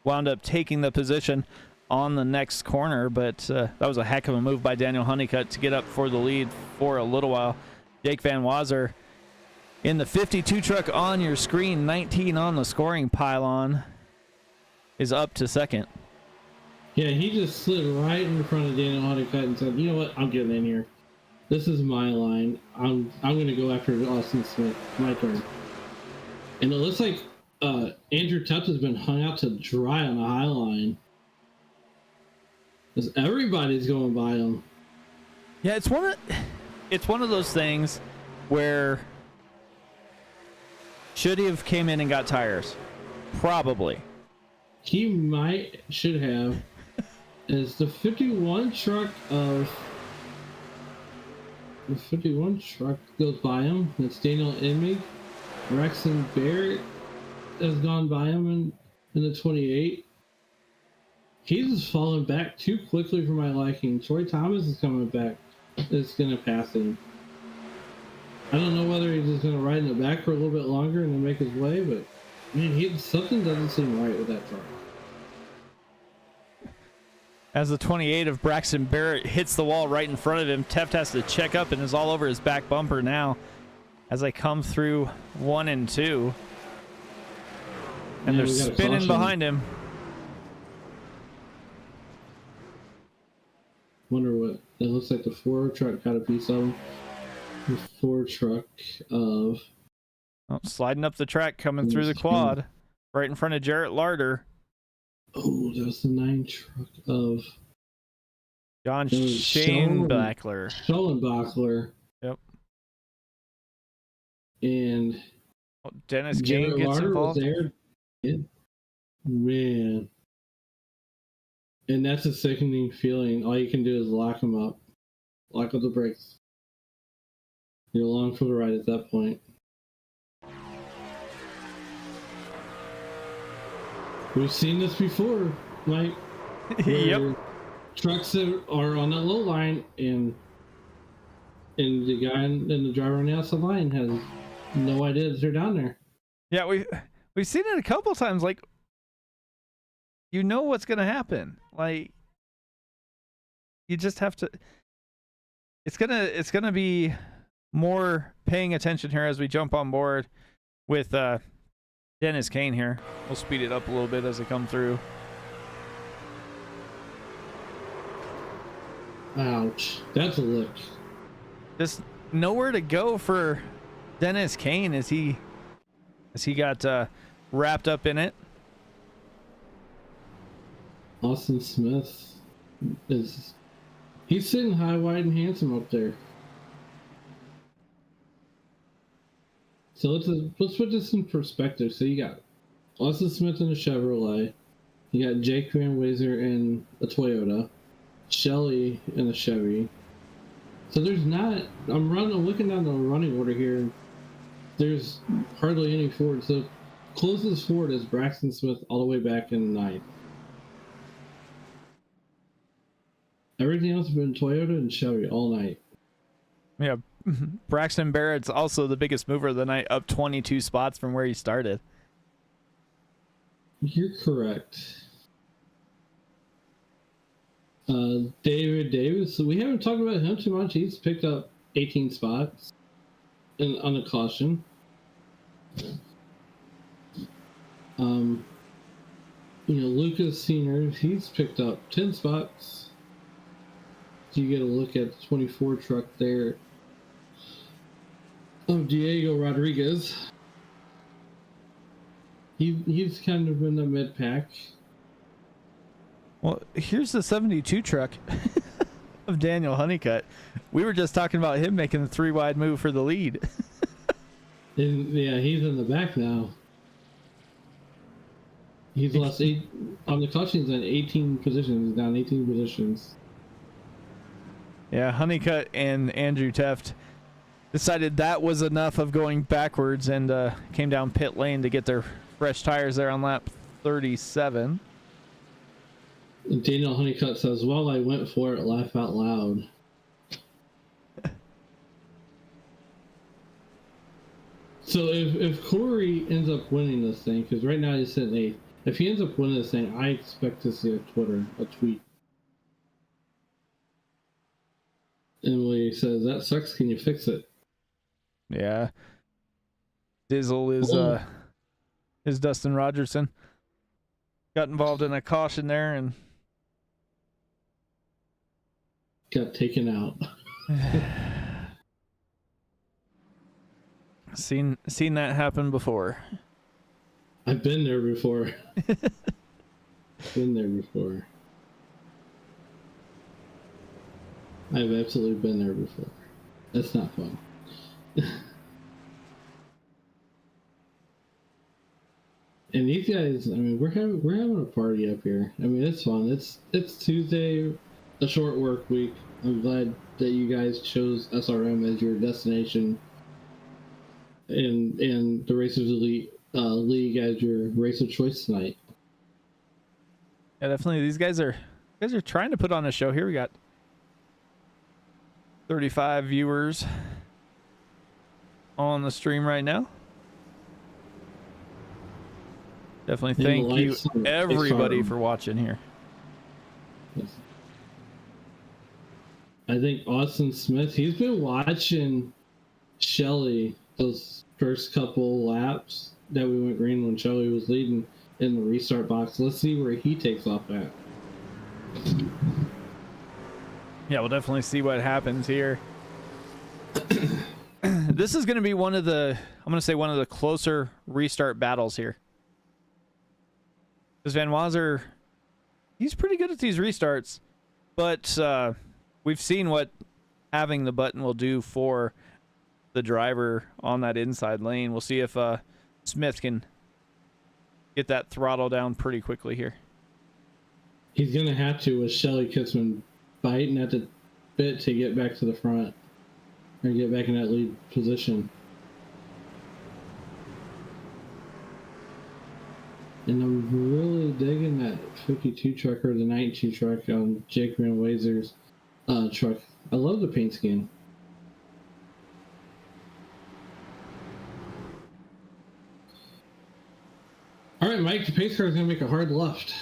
wound up taking the position on the next corner. But that was a heck of a move by Daniel Honeycutt to get up for the lead for a little while. Jake Van Wazer in the 52 truck on your screen, 19 on the scoring pylon, is up to second. Yeah, he just slid right in front of Daniel Honeycutt and said, you know what, I'm getting in here. This is my line. I'm going to go after Austin Smith. My turn. And it looks like Andrew Tuff has been hung out to dry on the high line. Because everybody's going by him. Yeah, it's one of those things where should he have came in and got tires? Probably. He should have. As the 51 truck goes by him. It's Daniel Emig. Iracing Barrett has gone by him in the 28. He's just fallen back too quickly for my liking. Troy Thomas is coming back. It's going to pass him. I don't know whether he's just going to ride in the back for a little bit longer and then make his way, but man, something doesn't seem right with that truck. As the 28 of Braxton Barrett hits the wall right in front of him, Teft has to check up and is all over his back bumper now as they come through 1 and 2. And they're spinning behind him. wonder what it looks like. The 4 truck got a piece of them. The 4 truck of sliding up the track, coming through the quad, right in front of Jarrett Larder. Oh, that was the 9 truck of John Schoenbachler. Schoenbachler. Yep. And Dennis Kane gets involved. Was there. Yeah. Man. And that's a sickening feeling. All you can do is lock them up. Lock up the brakes. You're along for the ride at that point. We've seen this before, Mike. Yep. Trucks that are on that low line and the guy and the driver on the outside line has no idea that they're down there. Yeah, we've seen it a couple times. Like, you know what's gonna happen. Like, you just have to. It's gonna be more paying attention here as we jump on board with Dennis Kane here. We'll speed it up a little bit as they come through. Ouch. That's a lick. Just nowhere to go for Dennis Kane as he got wrapped up in it. Austin Smith he's sitting high, wide, and handsome up there. So let's put this in perspective. So you got Austin Smith in a Chevrolet, you got Jake Van Wazer in a Toyota, Shelly in a Chevy. So there's not. I'm looking down the running order here. There's hardly any Ford. So closest Ford is Braxton Smith all the way back in the 9th. Everything else has been Toyota and Chevy all night. Yeah, Braxton Barrett's also the biggest mover of the night, up 22 spots from where he started. You're correct. David Davis, we haven't talked about him too much. He's picked up 18 spots on the caution. Lucas Senior, he's picked up 10 spots. You get a look at the 24 truck there of Diego Rodriguez. He's kind of in the mid pack. Well, here's the 72 truck of Daniel Honeycutt. We were just talking about him making the 3-wide move for the lead. And yeah, he's in the back now. He's lost 8 on the cautions in 18 positions. He's down 18 positions. Yeah, Honeycutt and Andrew Teft decided that was enough of going backwards and came down pit lane to get their fresh tires there on lap 37. And Daniel Honeycutt says, "Well, I went for it, laugh out loud." So if Corey ends up winning this thing, because right now he's sitting 8th, if he ends up winning this thing, I expect to see a tweet. Emily says, "That sucks. Can you fix it?" Yeah. Dizzle is Dustin Rogerson. Got involved in a caution there and got taken out. Seen that happen before. I've been there before. Been there before. I've absolutely been there before. That's not fun. And these guys, I mean, we're having a party up here. I mean, it's fun. It's Tuesday, a short work week. I'm glad that you guys chose SRM as your destination, and the Racers Elite League as your race of choice tonight. Yeah, definitely. These guys are trying to put on a show. Here we got 35 viewers on the stream right now. Definitely thank you everybody for watching here. Yes. I think Austin Smith, he's been watching Shelly those first couple laps that we went green when Shelly was leading in the restart box. Let's see where he takes off at. Yeah, we'll definitely see what happens here. This is going to be one of the closer restart battles here. Because Van Wazer, he's pretty good at these restarts, but we've seen what having the button will do for the driver on that inside lane. We'll see if Smith can get that throttle down pretty quickly here. He's going to have to with Shelly Kitzman biting at the bit to get back to the front or get back in that lead position. And I'm really digging that 52 truck or the 92 truck on Jake Van Wazer's truck. I love the paint scheme. All right, Mike, the pace car is going to make a hard left.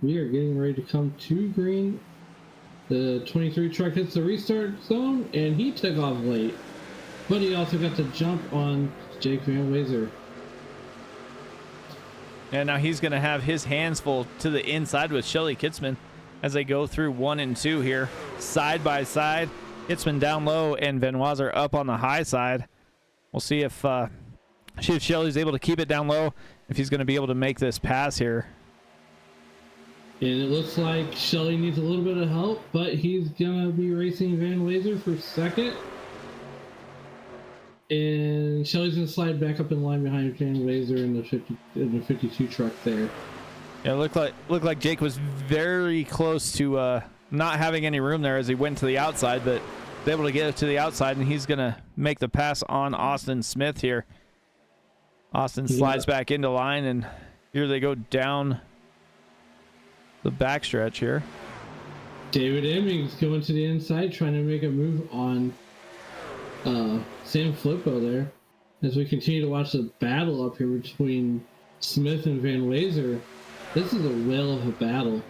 We are getting ready to come to green. The 23 truck hits the restart zone, and he took off late. But he also got the jump on Jake Van Wazer. And now he's going to have his hands full to the inside with Shelly Kitzman as they go through 1 and 2 here, side by side. Kitzman down low and Van Wazer up on the high side. We'll see if Shelly's able to keep it down low, if he's going to be able to make this pass here. And it looks like Shelly needs a little bit of help, but he's going to be racing Van Wazer for second. And Shelly's going to slide back up in line behind Van Wazer in the 52 truck there. Yeah, it looked like Jake was very close to not having any room there as he went to the outside, but was able to get it to the outside, and he's going to make the pass on Austin Smith here. Austin slides back into line, and here they go down the backstretch here. David Emmings going to the inside, trying to make a move on Sam Flippo there. As we continue to watch the battle up here between Smith and Van Wazer, this is a whale of a battle.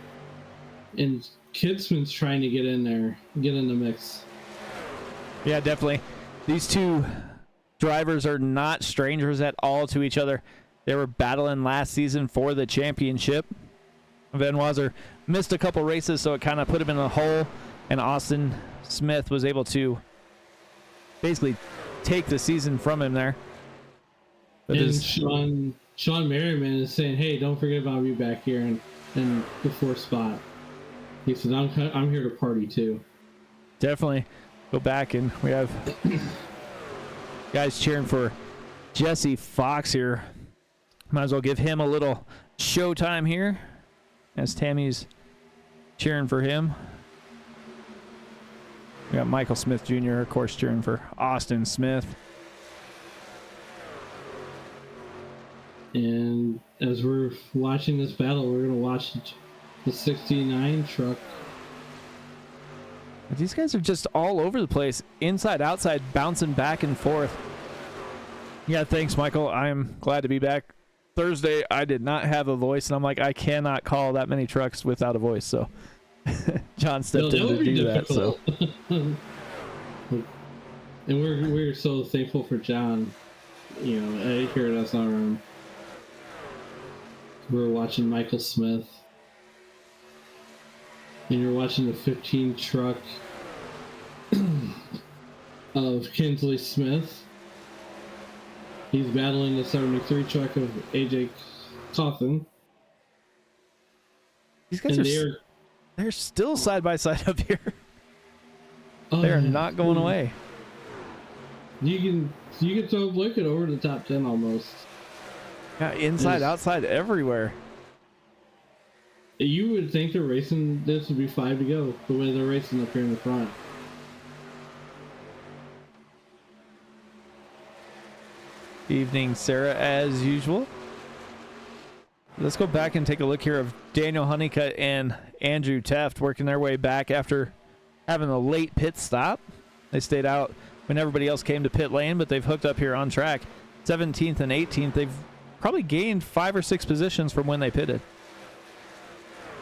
And Kitzman's trying to get in there, get in the mix. Yeah, definitely. These two drivers are not strangers at all to each other. They were battling last season for the championship. Van Wazer missed a couple races, so it kind of put him in a hole, and Austin Smith was able to basically take the season from him there. But and Sean Merriman is saying, hey, don't forget about me back here in the 4th spot. He says, I'm here to party too. Definitely go back, and we have guys cheering for Jesse Fox here. Might as well give him a little showtime here as Tammy's cheering for him. We got Michael Smith Jr., of course, cheering for Austin Smith. And as we're watching this battle, we're going to watch the 69 truck. These guys are just all over the place, inside, outside, bouncing back and forth. Yeah, thanks, Michael. I'm glad to be back. Thursday, I did not have a voice, and I'm like, I cannot call that many trucks without a voice, so John stepped in to do that. So, and we're so thankful for John. You know, here at SRM, we're watching Michael Smith, and you're watching the 15 truck of Kinsley Smith. He's battling the 73 truck of AJ Coffin. These guys they're still side by side up here. Oh, They're not going away. You can throw Blinkett over the top 10 almost. Yeah, inside, outside, everywhere. You would think they're racing, this would be 5 to go, the way they're racing up here in the front. Evening, Sarah, as usual. Let's go back and take a look here of Daniel Honeycutt and Andrew Teft working their way back after having a late pit stop. They stayed out when everybody else came to pit lane, but they've hooked up here on track. 17th and 18th. They've probably gained 5 or 6 positions from when they pitted.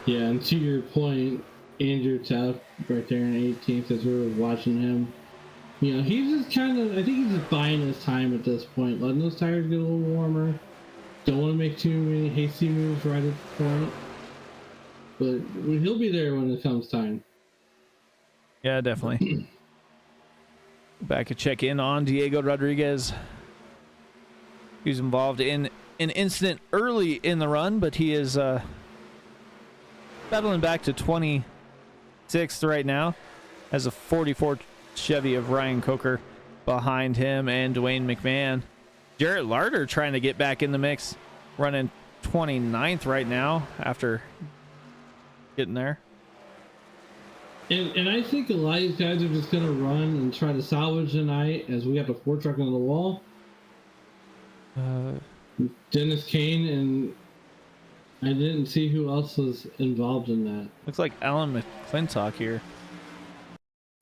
Yeah, and to your point, Andrew Teft right there in 18th as we were watching him. You know, he's just kind of, I think he's just buying his time at this point, letting those tires get a little warmer. Don't want to make too many hasty moves right at the point. but he'll be there when it comes time. Yeah, definitely. Back to check in on Diego Rodriguez. He was involved in an incident early in the run, but he is battling back to 26th right now. Has a 44 Chevy of Ryan Coker behind him and Dwayne McMahon. Jarrett Larder trying to get back in the mix, running 29th right now after getting there. And I think a lot of these guys are just going to run and try to salvage the night as we got the 4 truck on the wall. Dennis Kane, and I didn't see who else was involved in that. Looks like Alan McClintock here.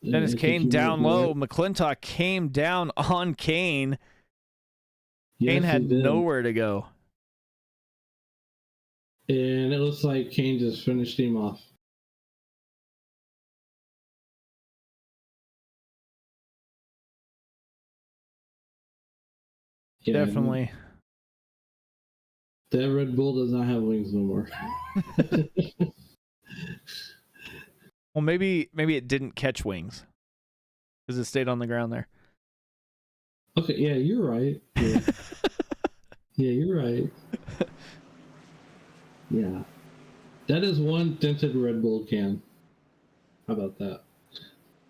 And Dennis I think Kane he down might be low. right. McClintock came down on Kane. Yes, Kane he had did. nowhere to go. And it looks like Kane just finished him off. Yeah, Definitely. that Red Bull does not have wings no more. Well, maybe it didn't catch wings because it stayed on the ground there. Okay, yeah, you're right. Yeah, yeah, you're right. Yeah, that is one dented Red Bull can. How about that?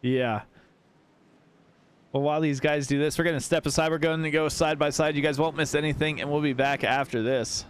Yeah. Well, while these guys do this, we're going to step aside. We're going to go side by side. You guys won't miss anything, and we'll be back after this.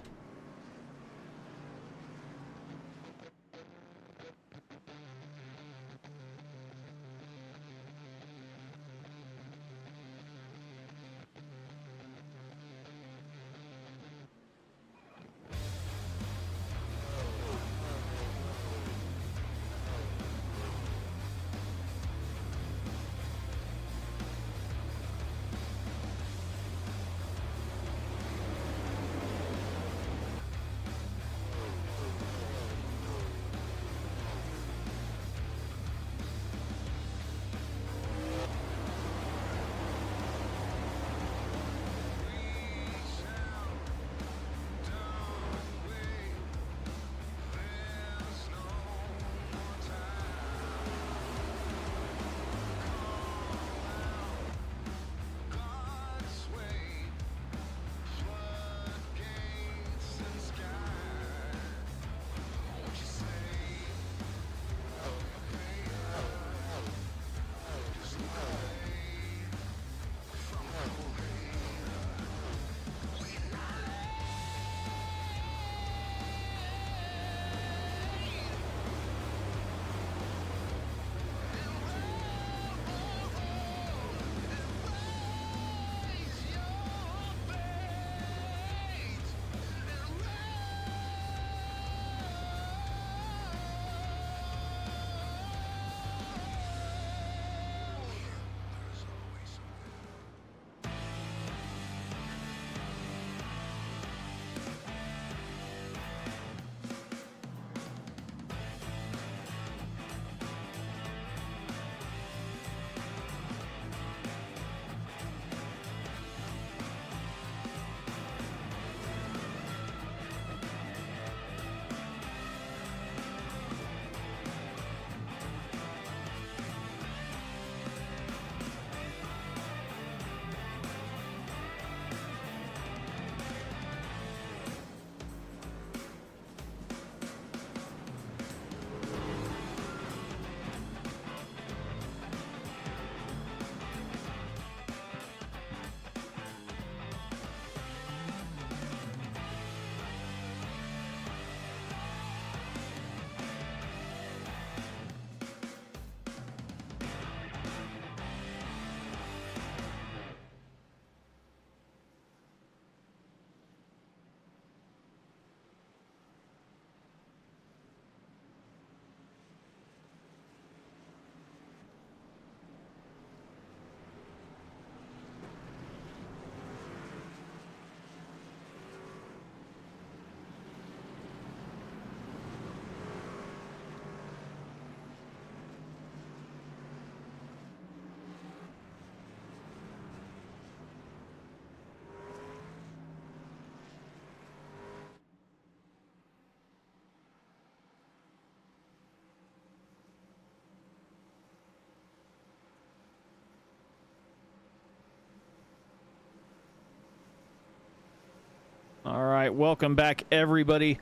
All right, welcome back, everybody,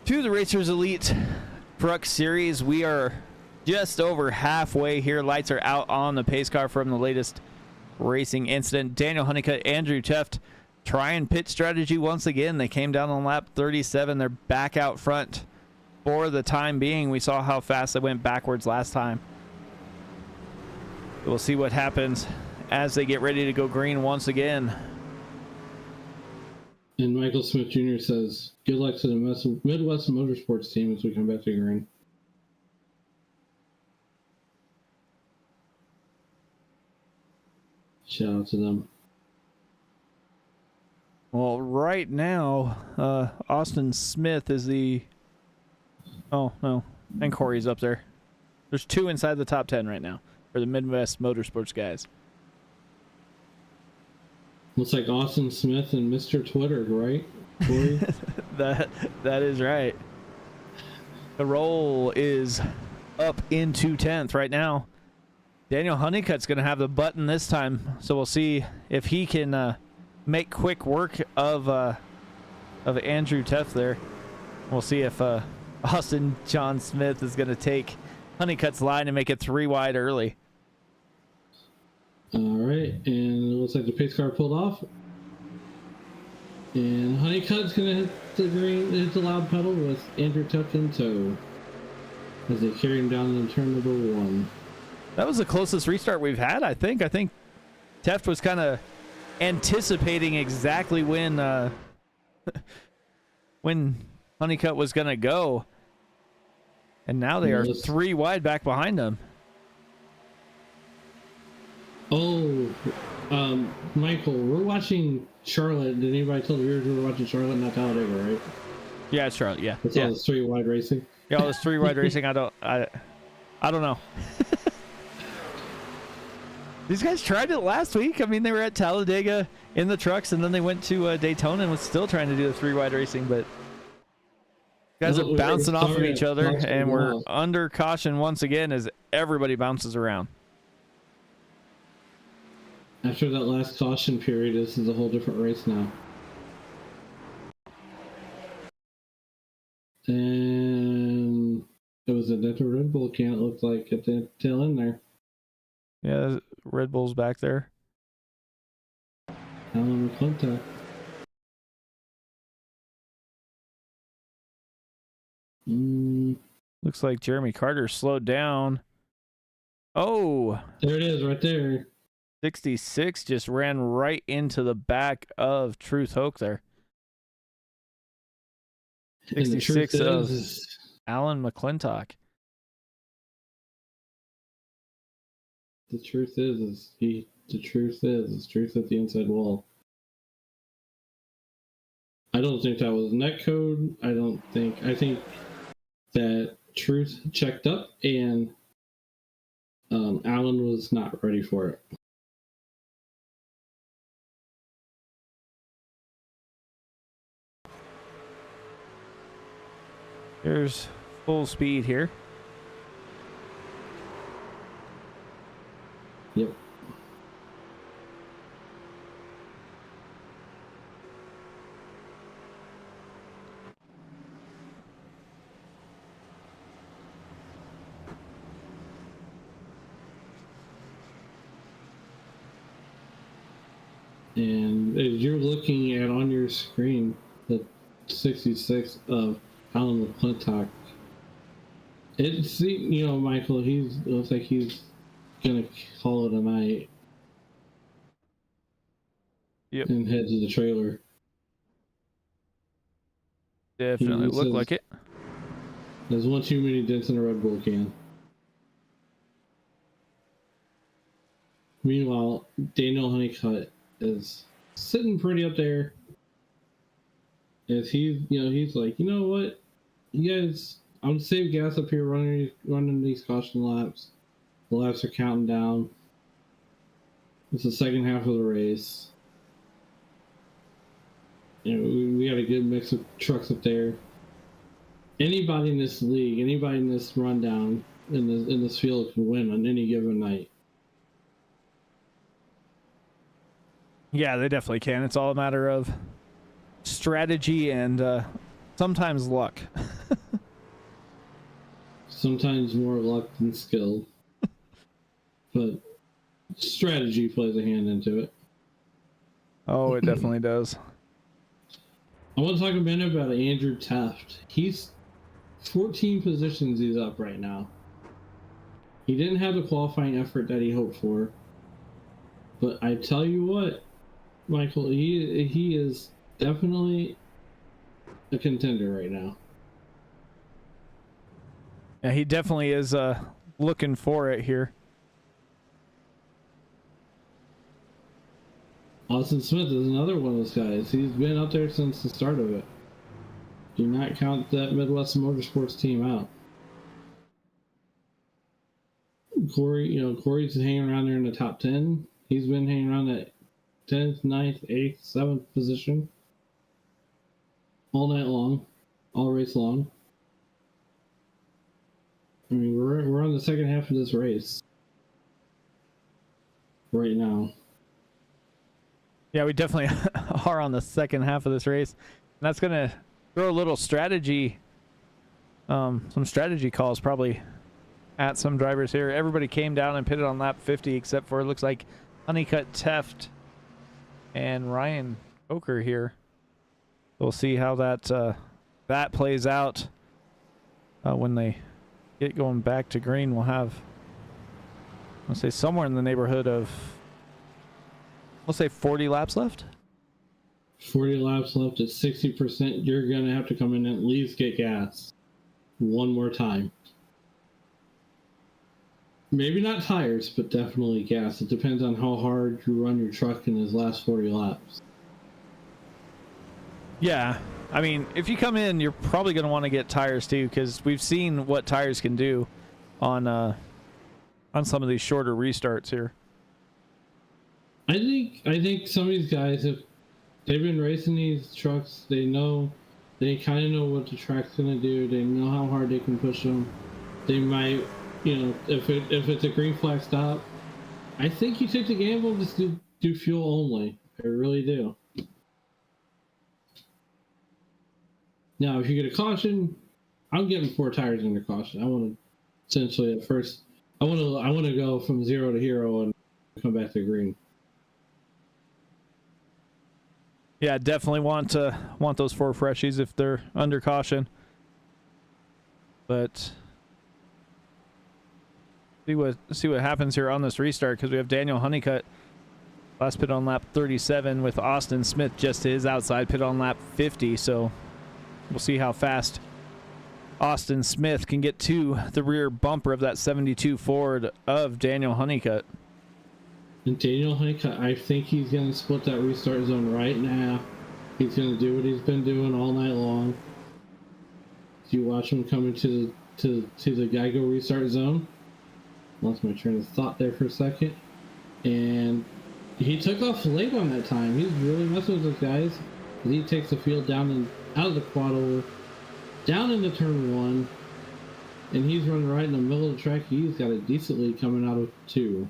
to the Racers Elite Truck Series. We are just over halfway here. Lights are out on the pace car from the latest racing incident. Daniel Honeycutt, Andrew Teft trying pit strategy once again. They came down on lap 37. They're back out front for the time being. We saw how fast they went backwards last time. We'll see what happens as they get ready to go green once again. And Michael Smith Jr. says, good luck to the Midwest Motorsports team as we come back to green. Shout out to them. Well, right now, Austin Smith is the... Oh, no. And Corey's up there. There's 2 inside the top 10 right now for the Midwest Motorsports guys. Looks like Austin Smith and Mr. Twitter, right, Corey? that is right. The roll is up into 10th right now. Daniel Honeycutt's going to have the button this time, so we'll see if he can make quick work of Andrew Teft there. We'll see if Austin John Smith is going to take Honeycutt's line and make it 3 wide early. All right, and it looks like the pace car pulled off. And Honeycutt's going to hit the green, hit the loud pedal with Andrew Teft in tow as they carry him down into turn number 1. That was the closest restart we've had, I think. I think Teft was kind of anticipating exactly when Honeycutt was going to go. And now they are 3 wide back behind him. Oh, Michael, we're watching Charlotte. Did anybody tell the viewers we were watching Charlotte, not Talladega, right? Yeah, it's Charlotte. Yeah, It's all this 3 wide racing. Yeah, all this 3 wide racing. I don't know. These guys tried it last week. I mean, they were at Talladega in the trucks, and then they went to Daytona and was still trying to do the 3 wide racing. But guys are bouncing off of each other, and we're under caution once again as everybody bounces around. After that last caution period, this is a whole different race now. And it was a Red Bull can, it looked like, at the tail end there. Yeah, Red Bull's back there. Alan McClintock. Looks like Jeremy Carter slowed down. Oh! There it is, right there. 66 just ran right into the back of Truth Hoke there. 66 of Alan McClintock. The truth is truth at the inside wall. I don't think that was net code. I think that Truth checked up and Alan was not ready for it. Here's full speed here. Yep. And as you're looking at on your screen, the 66 of Alan McClintock, it's, you know, Michael, it looks like he's gonna call it a night. Yep. And head to the trailer. Definitely look like it. There's one too many dents in a Red Bull can. Meanwhile, Daniel Honeycutt is sitting pretty up there. As he's like, you know what? You guys, I'm save gas up here running these caution laps. The laps are counting down. It's the second half of the race. You know, we got a good mix of trucks up there. Anybody in this league, anybody in this rundown, in this field can win on any given night. Yeah, they definitely can. It's all a matter of strategy and sometimes luck. Sometimes more luck than skill. But strategy plays a hand into it. Oh, it definitely does. I want to talk a minute about Andrew Teft. He's 14 positions he's up right now. He didn't have the qualifying effort that he hoped for. But I tell you what, Michael, he is definitely a contender right now. Yeah, he definitely is looking for it here. Austin Smith is another one of those guys. He's been up there since the start of it. Do not count that Midwest Motorsports team out. Corey's hanging around there in the top 10. He's been hanging around that 10th, 9th, 8th, 7th position all night long, all race long. I mean, we're on the second half of this race right now. Yeah, we definitely are on the second half of this race. And that's going to throw a little strategy, some strategy calls probably at some drivers here. Everybody came down and pitted on lap 50 except for, it looks like, Honeycutt, Teft, and Ryan Coker here. We'll see how that plays out when they get going back to green. We'll have, I'll say, somewhere in the neighborhood of, let's say, 40 laps left. 40 laps left at 60%. You're going to have to come in and at least get gas one more time. Maybe not tires, but definitely gas. It depends on how hard you run your truck in his last 40 laps. Yeah. I mean, if you come in, you're probably going to want to get tires too, because we've seen what tires can do on some of these shorter restarts here. I think some of these guys, if they've been racing these trucks, they kind of know what the track's going to do. They know how hard they can push them. They might, if it's a green flag stop, I think you take the gamble and just do fuel only. I really do. Now, if you get a caution, I'm getting 4 tires under caution. I want to essentially at first, I want to go from 0 to hero and come back to green. Yeah, definitely want those 4 freshies if they're under caution. But see what happens here on this restart, because we have Daniel Honeycutt last pit on lap 37 with Austin Smith just to his outside pit on lap 50. So we'll see how fast Austin Smith can get to the rear bumper of that 72 Ford of Daniel Honeycutt. And Daniel Honeycutt, I think he's going to split that restart zone right now. He's going to do what he's been doing all night long. You watch him coming to the Geico restart zone. Lost my train of thought there for a second. And he took off late on that time. He's really messing with those guys. He takes the field down and out of the quad over, down into turn 1, and he's running right in the middle of the track. He's got a decent lead coming out of 2.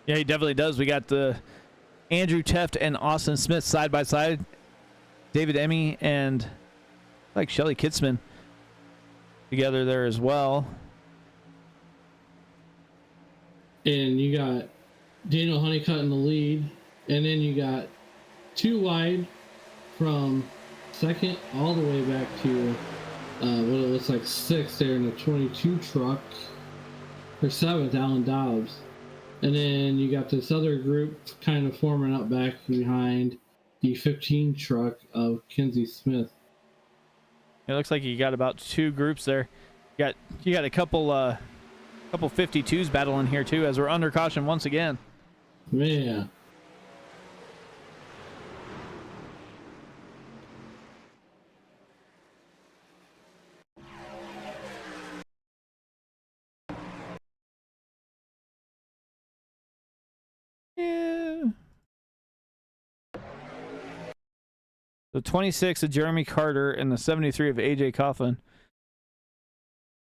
Yeah, he definitely does. We got the Andrew Teft and Austin Smith side by side. David Emmy and like Shelly Kitzman together there as well. And you got Daniel Honeycutt in the lead, and then you got 2 wide from second all the way back to what it looks like 6th there in the 22 truck, or 7th, Alan Dobbs. And then you got this other group kind of forming up back behind the 15 truck of Kinsey Smith. It looks like you got about 2 groups there. You got a couple 52s battling here too, as we're under caution once again. Man. Yeah. The 26 of Jeremy Carter and the 73 of AJ Coughlin.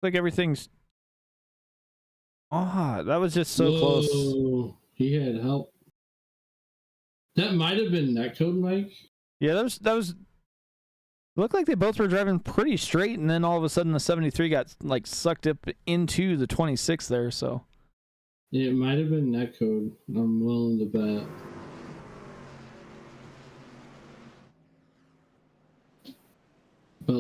Like everything's... that was just so close. He had help. That might have been netcode, Mike. Yeah, that was looked like they both were driving pretty straight, and then all of a sudden the 73 got like sucked up into the 26 there. So it might have been netcode. I'm willing to bet. But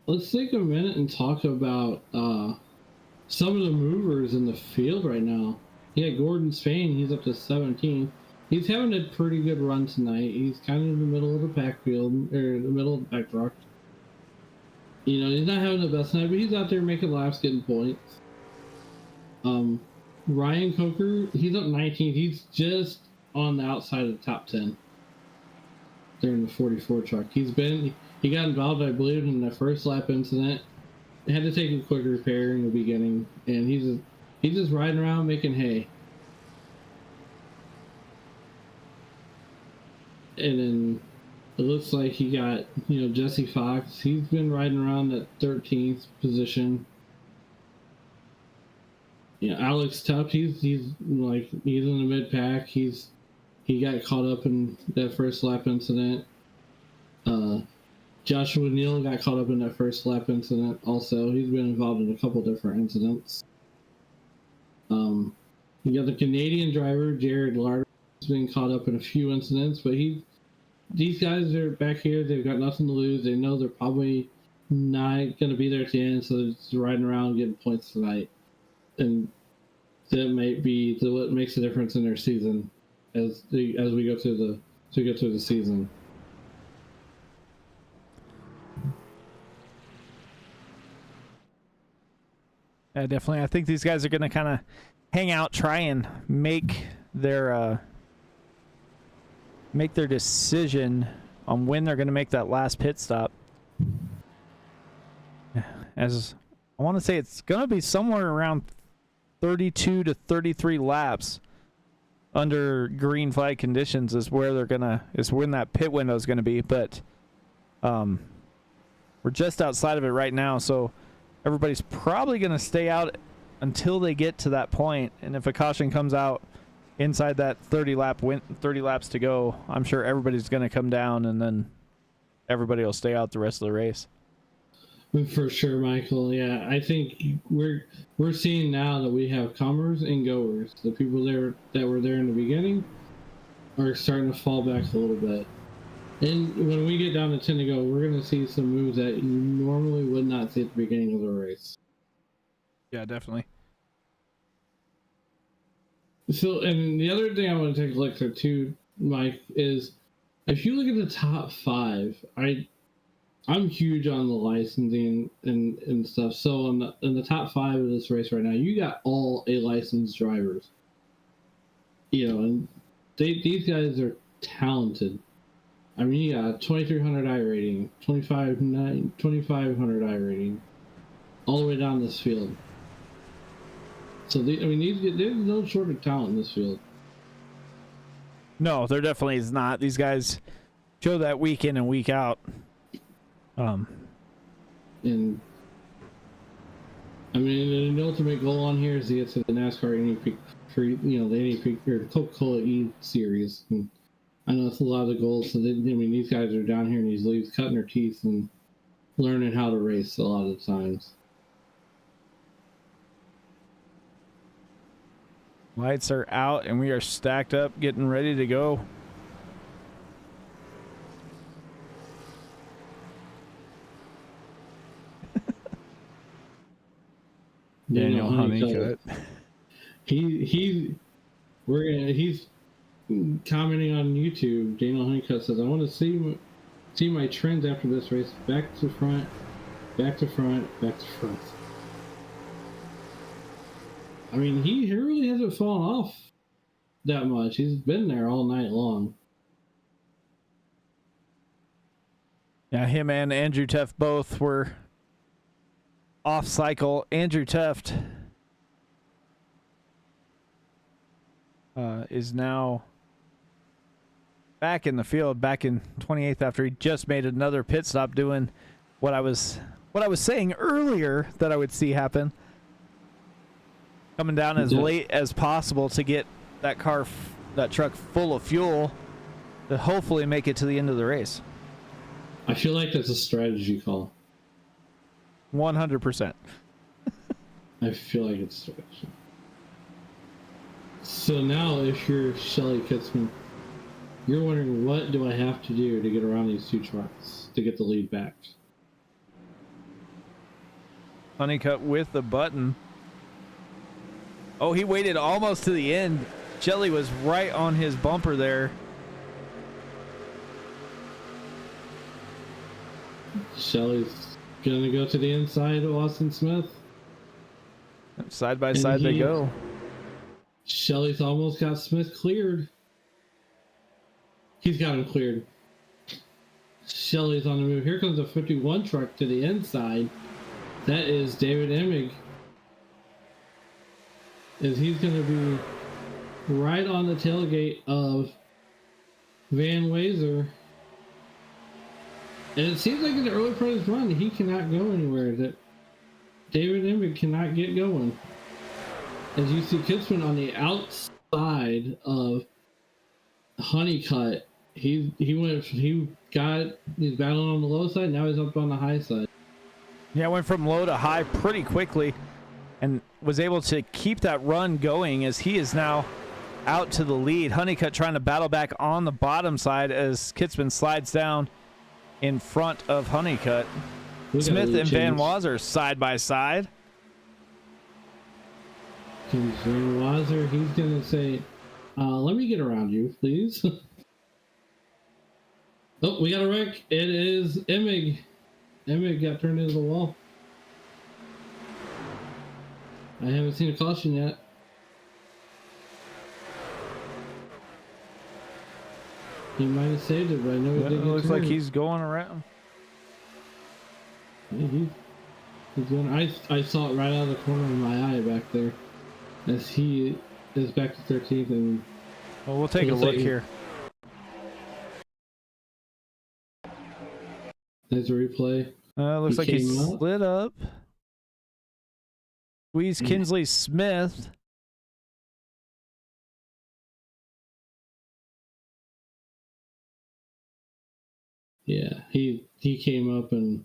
let's take a minute and talk about some of the movers in the field right now. Yeah, Gordon Spain, he's up to 17th. He's having a pretty good run tonight. He's kind of in the middle of the pack field, or the middle of the pack truck. You know, he's not having the best night, but he's out there making laps, getting points. Ryan Coker, he's up 19th. He's just on the outside of the top 10 during the 44 truck. He got involved, I believe, in the first lap incident. Had to take a quick repair in the beginning, and he's just riding around making hay. And then it looks like he got, Jesse Fox. He's been riding around that 13th position. Alex Tupp, he's in the mid pack. He got caught up in that first lap incident. Joshua Neal got caught up in that first lap incident also. He's been involved in a couple different incidents. You got the Canadian driver, Jared Larder, has been caught up in a few incidents, but these guys are back here. They've got nothing to lose. They know they're probably not going to be there at the end, so they're just riding around getting points tonight. And that might be what makes the difference in their season as we go through the season. yeah, definitely. I think these guys are going to kind of hang out, try and make their decision on when they're going to make that last pit stop. As I want to say, it's going to be somewhere around 32 to 33 laps under green flag conditions is when that pit window is going to be. But we're just outside of it right now, so everybody's probably going to stay out until they get to that point. And if a caution comes out inside that 30 laps to go, I'm sure everybody's going to come down, and then everybody will stay out the rest of the race. For sure, Michael. Yeah, I think we're seeing now that we have comers and goers. The people there that were there in the beginning are starting to fall back a little bit. And when we get down to 10 to go, we're going to see some moves that you normally would not see at the beginning of the race. Yeah, definitely. So, and the other thing I want to take a look at too, Mike, is if you look at the top 5, I'm huge on the licensing and stuff. So in the top 5 of this race right now, you got all A licensed drivers. And these guys are talented. I mean, you got 2300 I rating, 2500 I rating, all the way down this field. So there's no short of talent in this field. No, there definitely is not. These guys show that week in and week out. And I mean, the ultimate goal on here is to get to the NASCAR NEP the NEP or Coca-Cola E series. And I know it's a lot of the goals. So these guys are down here in these leagues cutting their teeth and learning how to race a lot of the times. Lights are out and we are stacked up, getting ready to go. Daniel Honeycutt. He's commenting on YouTube. Daniel Honeycutt says, "I want to see my trends after this race. Back to front, back to front, back to front." I mean, he really hasn't fallen off that much. He's been there all night long. Yeah, him and Andrew Tuft both were off cycle. Andrew Tuft is now back in the field, back in 28th after he just made another pit stop, doing what I was saying earlier that I would see happen. Coming down as late as possible to get that truck full of fuel to hopefully make it to the end of the race. I feel like that's a strategy call. 100%. I feel like it's a strategy. So now, if you're Shelly Kitzman, you're wondering, what do I have to do to get around these two trucks to get the lead back? Honeycutt with the button. Oh, he waited almost to the end. Shelly was right on his bumper there. Shelly's gonna go to the inside of Austin Smith. Side by side they go. Shelly's almost got Smith cleared. He's got him cleared. Shelly's on the move. Here comes a 51 truck to the inside. That is David Emig. As he's going to be right on the tailgate of Van Wazer. And it seems like in the early part of his run, he cannot go anywhere. That David Emig cannot get going. As you see Kitzman on the outside of Honeycutt, he's battling on the low side. Now he's up on the high side. Yeah, went from low to high pretty quickly and was able to keep that run going as he is now out to the lead. Honeycutt trying to battle back on the bottom side as Kitzman slides down in front of Honeycutt. Smith and Van Wazer side by side. Van Wazer, he's going to say, let me get around you, please. Oh, we got a wreck. It is Emig. Emig got turned into the wall. I haven't seen a caution yet. He might have saved it, but I know he did. It looks like he's going around. Yeah, he's going. I saw it right out of the corner of my eye back there, as he is back to 13th. And well, we'll take a look here. There's a replay. Looks like he slid up. Squeeze Kinsley Smith. Yeah, he came up and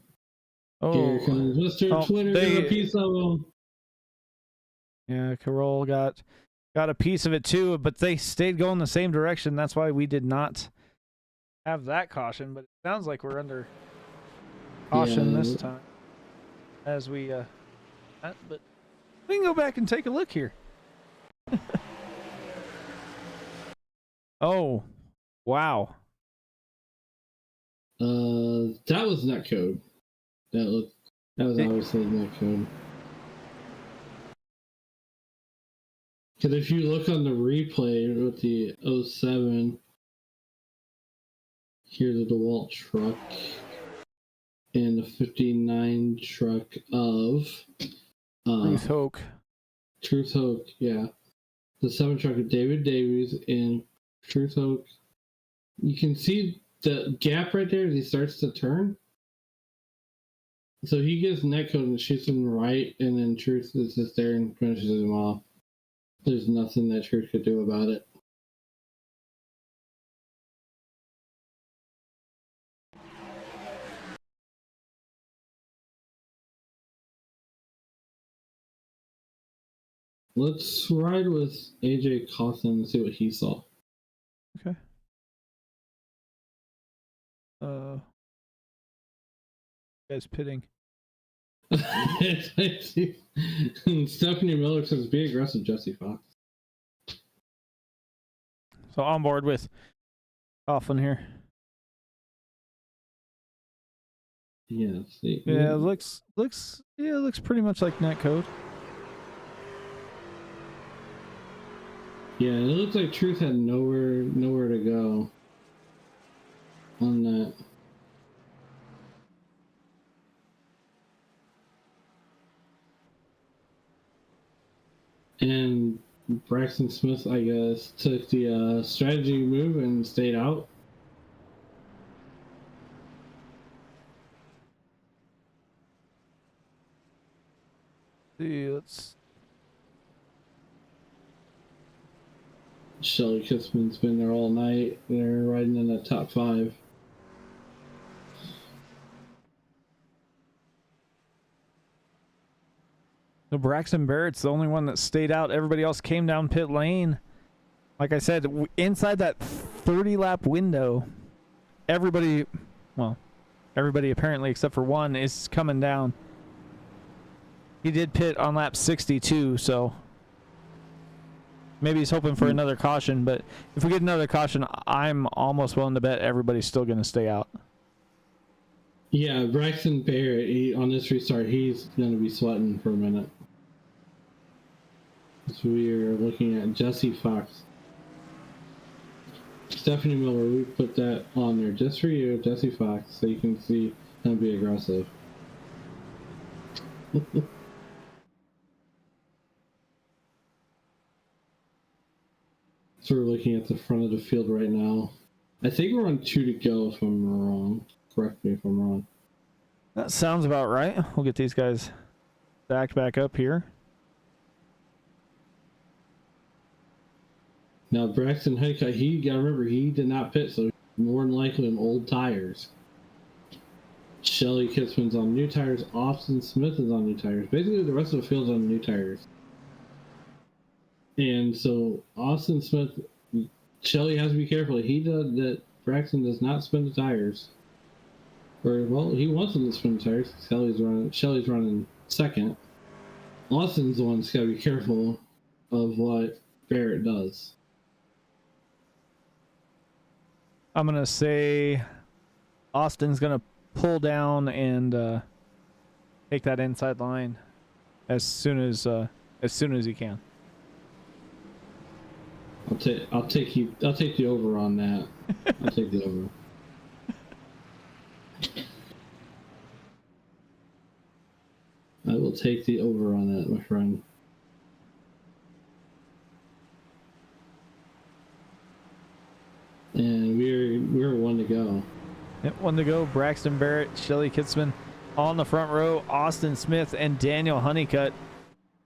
here comes Mr. Twitter, got a piece of him. Yeah, Carroll got a piece of it too, but they stayed going the same direction. That's why we did not have that caution. But it sounds like we're under caution this time, as we but we can go back and take a look here. Oh, wow. That was net code. That was obviously net code. Because if you look on the replay with the 07, here's the DeWalt truck and the 59 truck of Truth Hoke, yeah. The 7 truck of David Davies and Truth Hoke. You can see the gap right there as he starts to turn. So he gets net code and shoots him right, and then Truth is just there and finishes him off. There's nothing that Truth could do about it. Let's ride with AJ Cawthon and see what he saw. Okay. Guys pitting. Stephanie Miller says, "Be aggressive, Jesse Fox." So on board with Coughlin here. Yeah. See. Yeah, looks pretty much like netcode. Yeah, it looks like Truth had nowhere to go on that. And Braxton Smith, I guess, took the strategy move and stayed out. Shelly Kitzman's been there all night. They're riding in the top 5. So Braxton Barrett's the only one that stayed out. Everybody else came down pit lane. Like I said, inside that 30-lap window, everybody apparently except for one is coming down. He did pit on lap 62, so maybe he's hoping for another caution. But if we get another caution, I'm almost willing to bet everybody's still going to stay out. Yeah, Braxton Barrett, on this restart, he's going to be sweating for a minute. So we are looking at Jesse Fox. Stephanie Miller, we put that on there just for you, Jesse Fox, so you can see him be aggressive. So we're looking at the front of the field right now. I think we're on 2 to go if I'm wrong. Correct me if I'm wrong. That sounds about right. We'll get these guys stacked back up here. Now, Braxton Honeycutt, you gotta remember, he did not pit, so more than likely on old tires. Shelly Kitzman's on new tires. Austin Smith is on new tires. Basically, the rest of the field's on new tires. And so, Austin Smith, Shelly has to be careful. He does that. Braxton does not spin the tires. Or, well, he wants them to spin the tires. Shelly's running second. Austin's the one that's got to be careful of what Barrett does. I'm going to say Austin's going to pull down and take that inside line as soon as he can. I'll take the over on that. I'll take the over. I will take the over on that, my friend. And we're 1 to go. Yep, 1 to go. Braxton Barrett, Shelly Kitzman on the front row. Austin Smith and Daniel Honeycutt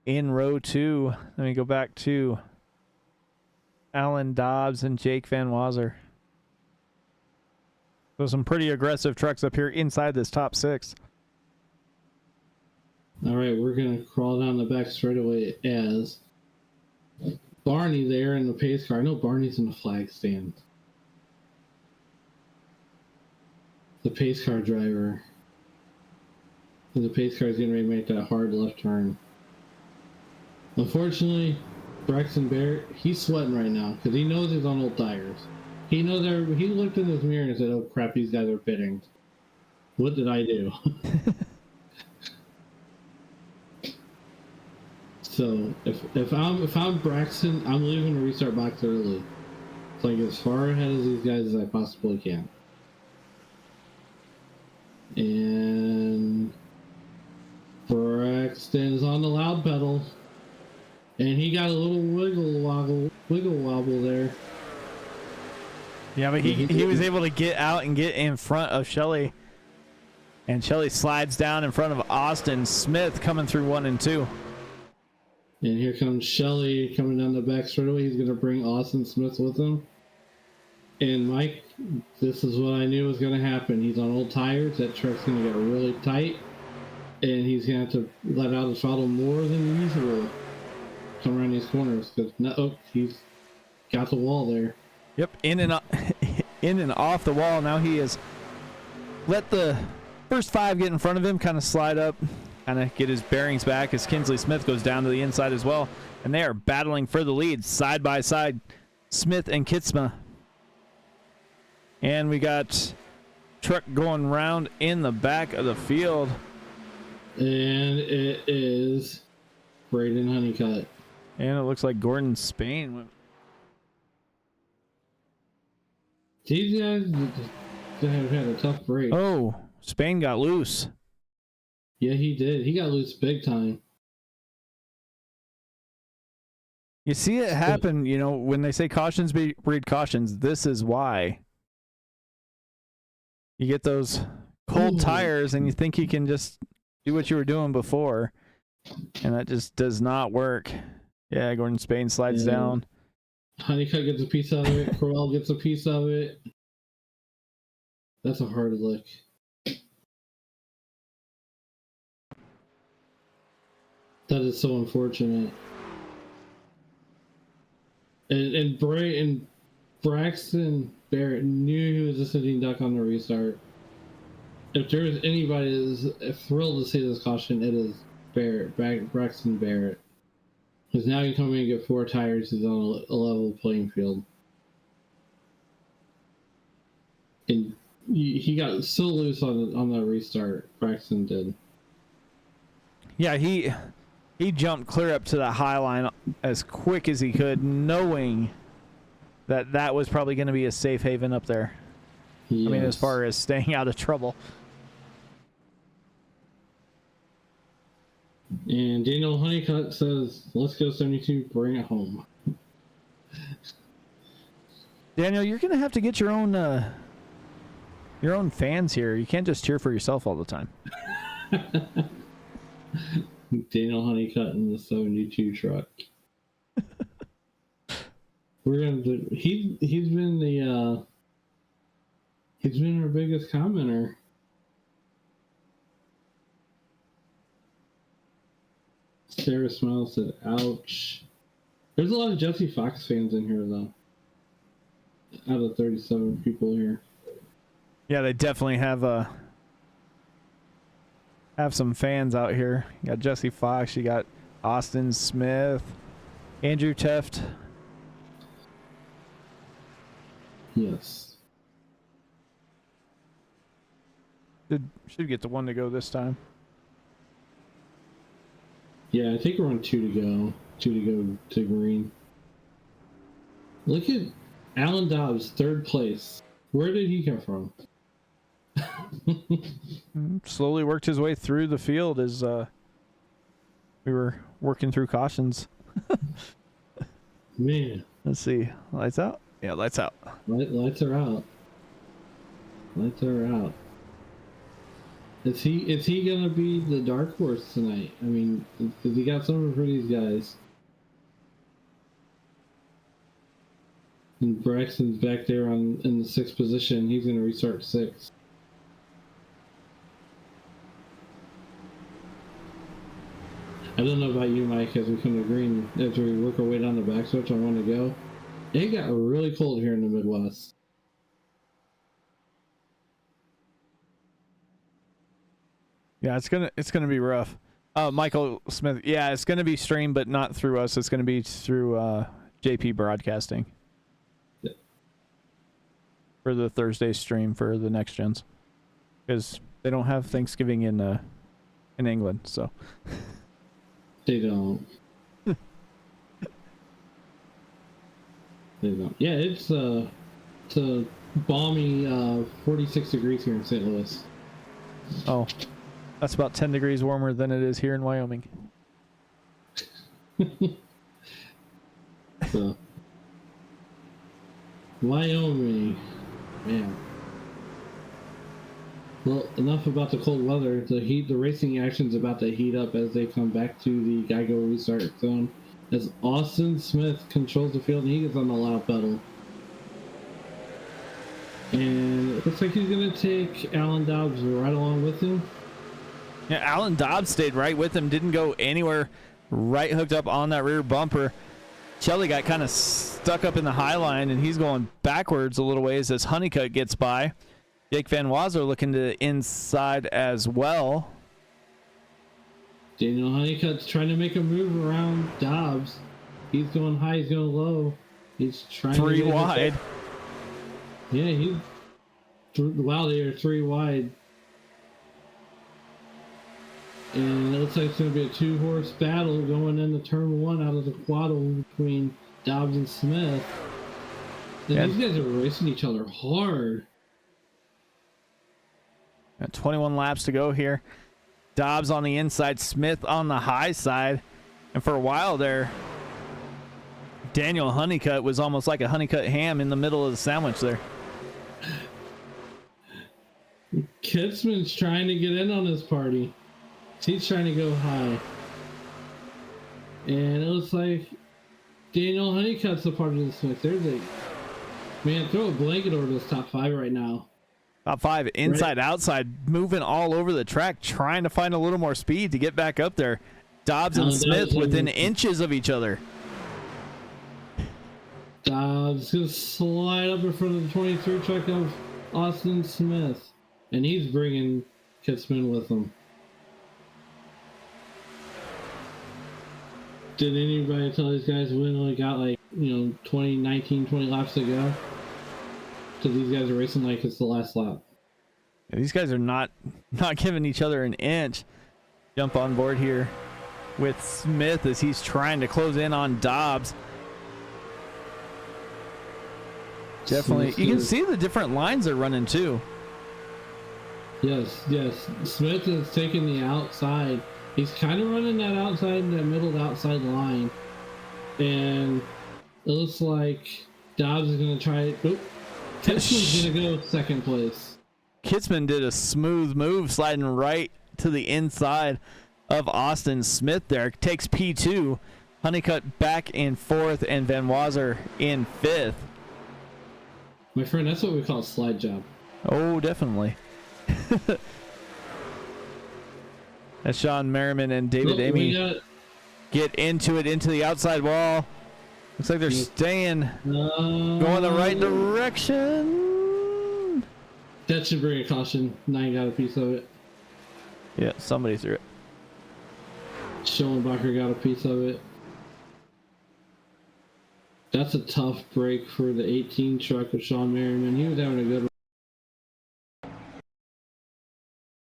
in row 2. Let me go back to Alan Dobbs and Jake Van Wazer. So some pretty aggressive trucks up here inside this top 6. All right, we're going to crawl down the back straightaway as Barney there in the pace car. I know Barney's in the flag stand. The pace car driver. And the pace car is getting ready to make that hard left turn. Unfortunately, Braxton Barrett, he's sweating right now because he knows he's on old tires. He knows he looked in his mirror and said, "Oh crap, these guys are pitting. What did I do?" So if I'm Braxton, I'm leaving the restart box early. So I get as far ahead of these guys as I possibly can. And Braxton is on the loud pedal. And he got a little wiggle wobble there. Yeah, but he was able to get out and get in front of Shelly. And Shelly slides down in front of Austin Smith coming through 1 and 2. And here comes Shelly coming down the back straightaway. He's going to bring Austin Smith with him. And Mike, this is what I knew was going to happen. He's on old tires. That truck's going to get really tight. And he's going to have to let out the throttle more than usual. Come around these corners. Because he's got the wall there. Yep, in and off the wall. Now he has let the first 5 get in front of him, kind of slide up, kind of get his bearings back as Kinsley Smith goes down to the inside as well. And they are battling for the lead side by side, Smith and Kitzma. And we got truck going round in the back of the field. And it is Braden Honeycutt. And it looks like Gordon Spain went. These guys have had a tough break. Oh, Spain got loose. Yeah, he did. He got loose big time. You see it happen, you know, when they say cautions breed cautions, this is why. You get those cold tires and you think you can just do what you were doing before. And that just does not work. Yeah, Gordon Spain slides down. Honeycutt gets a piece of it. Crowell gets a piece of it. That's a hard lick. That is so unfortunate. And Braxton Barrett knew he was a sitting duck on the restart. If there was anybody that's thrilled to see this caution, it is Braxton Barrett. Because now you come in and get 4 tires, he's on a level playing field. And he got so loose on the restart, Braxton did. Yeah, he jumped clear up to the high line as quick as he could, knowing that was probably going to be a safe haven up there. Yes. I mean, as far as staying out of trouble. And Daniel Honeycutt says, let's go 72, bring it home. Daniel, you're going to have to get your own fans here. You can't just cheer for yourself all the time. Daniel Honeycutt in the 72 truck. We're gonna do, he's been our biggest commenter. Sarah Smiles said, ouch. There's a lot of Jesse Fox fans in here, though. Out of 37 people here. Yeah, they definitely have some fans out here. You got Jesse Fox, you got Austin Smith, Andrew Teft. Yes. Should get the one to go this time. Yeah, I think we're on 2 to go. 2 to go to green. Look at Alan Dobbs, 3rd place. Where did he come from? Slowly worked his way through the field as we were working through cautions. Man. Let's see. Lights out? Yeah, lights out. Lights are out. Lights are out. Is he gonna be the dark horse tonight? I mean, has he got something for these guys? And Braxton's back there in the 6th position. He's gonna restart 6th. I don't know about you, Mike, as we come to green, as we work our way down the back switch on 1 to go. It got really cold here in the Midwest. Yeah, it's gonna be rough. Michael Smith, yeah, it's gonna be streamed, but not through us. It's gonna be through JP Broadcasting. Yeah. For the Thursday stream for the next gens, because they don't have Thanksgiving in England, so. They don't. They don't. Yeah, it's a balmy 46 degrees here in St. Louis. Oh, that's about 10 degrees warmer than it is here in Wyoming. So, Wyoming, man. Well, enough about the cold weather. The racing action's about to heat up as they come back to the Geico restart zone. As Austin Smith controls the field and he gets on the loud pedal. And it looks like he's going to take Alan Dobbs right along with him. Yeah, Alan Dobbs stayed right with him, didn't go anywhere, right hooked up on that rear bumper. Shelly got kind of stuck up in the high line, and he's going backwards a little ways as Honeycutt gets by. Jake Van Wazer looking to the inside as well. Daniel Honeycutt's trying to make a move around Dobbs. He's going high, he's going low. He's trying 3 wide. Yeah, wow, they are 3 wide. And it looks like it's going to be a 2-horse battle going into turn 1 out of the quad between Dobbs and Smith. And these guys are racing each other hard. Got 21 laps to go here. Dobbs on the inside, Smith on the high side. And for a while there, Daniel Honeycutt was almost like a Honeycutt ham in the middle of the sandwich there. Kitzman's trying to get in on this party. He's trying to go high. And it looks like Daniel Honeycutt's a part of this mix. There's a man. Throw a blanket over this top 5 right now. Top 5 inside, outside, moving all over the track, trying to find a little more speed to get back up there. Dobbs and Smith within inches of each other. Dobbs gonna slide up in front of the 23 truck of Austin Smith, and he's bringing Kitzman with him. Did anybody tell these guys we only got 20 laps to go? So these guys are racing like it's the last lap. Yeah, these guys are not giving each other an inch. Jump on board here with Smith as he's trying to close in on Dobbs. Definitely, you can see the different lines they're running too. Yes. Smith is taking the outside. He's kind of running that outside, that middle outside line. And it looks like Dobbs is going to try it. Oop. Kitzman's going to go second place. Kitzman did a smooth move, sliding right to the inside of Austin Smith there. Takes P2. Honeycutt back in 4th, and Van Wazer in 5th. My friend, that's what we call a slide job. Oh, definitely. As Sean Merriman and David Amy get into the outside wall. Looks like they're staying, going the right direction. That should bring a caution. 9 got a piece of it. Yeah, somebody threw it. Schellenbacher got a piece of it. That's a tough break for the 18 truck of Sean Merriman. He was having a good one.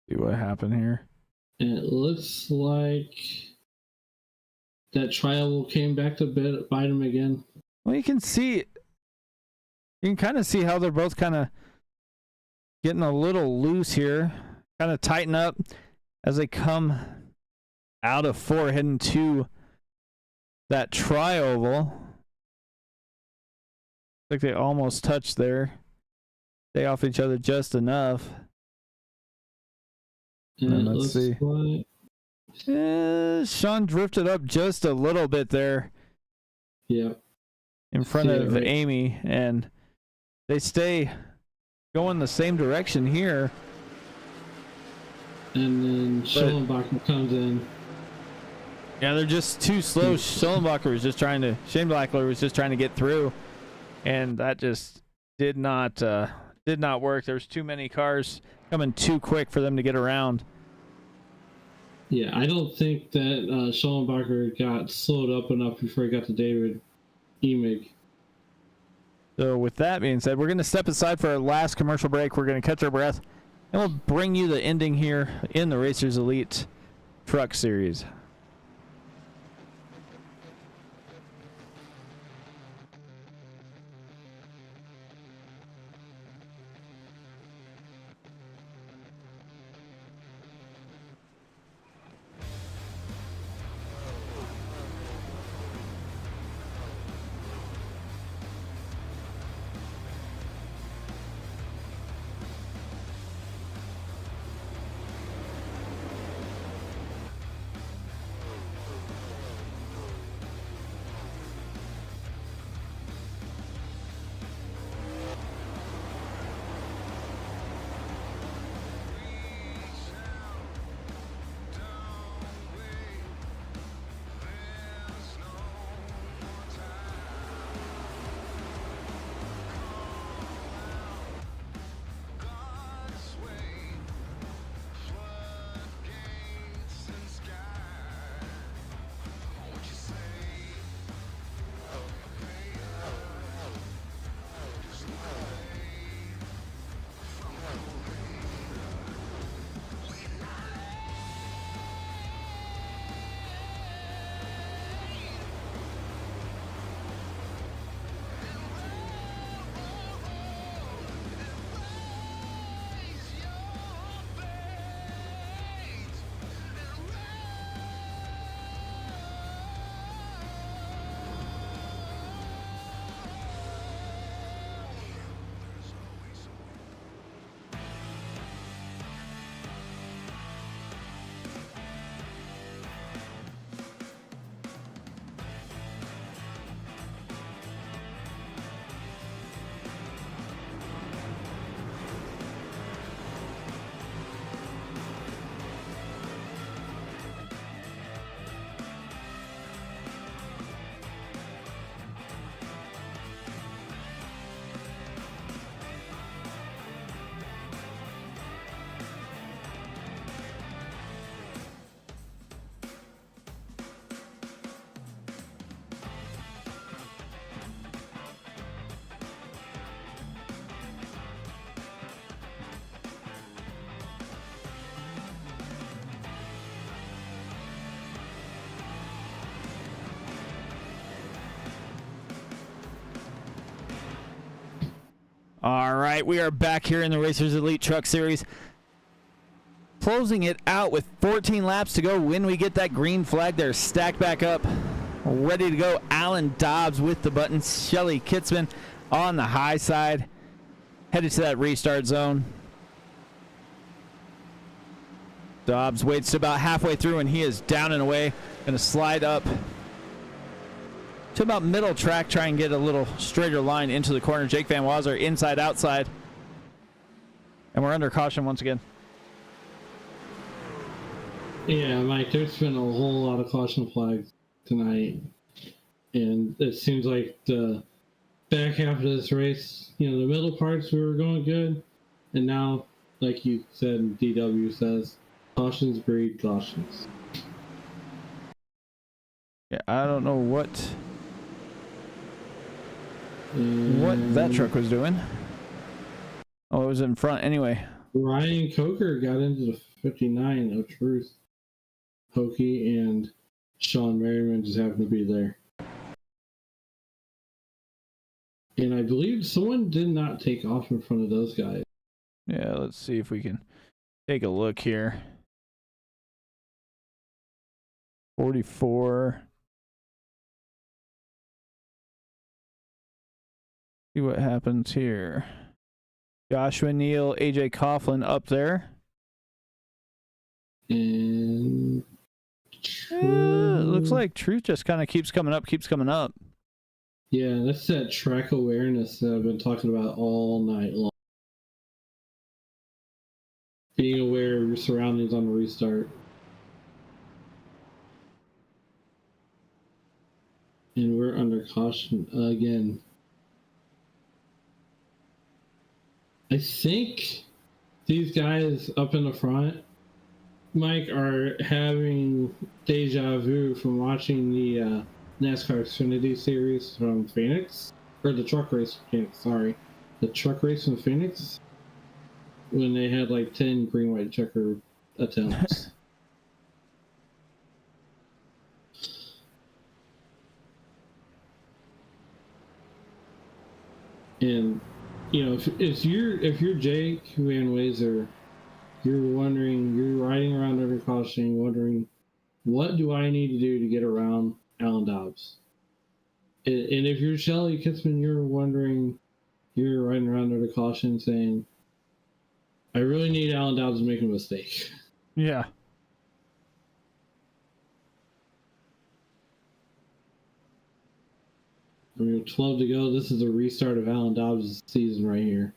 See what happened here. And it looks like that trial came back to bite him again. Well, you can kind of see how they're both kind of getting a little loose here. Kind of tighten up as they come out of 4, heading to that tri-oval. Like they almost touched there. Stay off each other just enough. And let's see. Like... Sean drifted up just a little bit there. Yeah. In front of Amy, and they stay going the same direction here. And then Schellenbacher comes in. Yeah, they're just too slow. Schellenbacher was just trying to. Shane Blackler was just trying to get through, and that just did not work. There was too many cars coming too quick for them to get around. Yeah, I don't think that Schellenbacher got slowed up enough before he got to David Emig. So with that being said, we're going to step aside for our last commercial break. We're going to catch our breath, and we'll bring you the ending here in the Racers Elite Truck Series. All right, we are back here in the Racers Elite Truck Series. Closing it out with 14 laps to go. When we get that green flag, they're stacked back up. Ready to go. Alan Dobbs with the buttons. Shelly Kitzman on the high side. Headed to that restart zone. Dobbs waits about halfway through, and he is down and away. Going to slide up to about middle track, try and get a little straighter line into the corner. Jake Van Wazer inside, outside. And we're under caution once again. Yeah, Mike, there's been a whole lot of caution flags tonight. And it seems like the back half of this race, the middle parts we were going good. And now, like you said, DW says, cautions breed cautions. Yeah, I don't know what that truck was doing. Oh, it was in front anyway. Ryan Coker got into the 59 of Truth. Pokey and Sean Merriman just happened to be there. And I believe someone did not take off in front of those guys. Yeah, let's see if we can take a look here. 44. See what happens here. Joshua Neal, AJ Coughlin up there. And It looks like Truth just kind of keeps coming up. Yeah, that's that track awareness that I've been talking about all night long. Being aware of your surroundings on the restart. And we're under caution again. I think these guys up in the front, Mike, are having deja vu from watching the NASCAR Xfinity series from Phoenix, or the truck race from Phoenix, sorry. The truck race from Phoenix, when they had like 10 green, white checker attempts. And if you're Jake Van Wazer, you're wondering, you're riding around under caution, wondering, what do I need to do to get around Alan Dobbs? And if you're Shelly Kitzman, you're wondering, you're riding around under caution saying, I really need Alan Dobbs to make a mistake. Yeah. I mean, 12 to go. This is a restart of Alan Dobbs' season right here.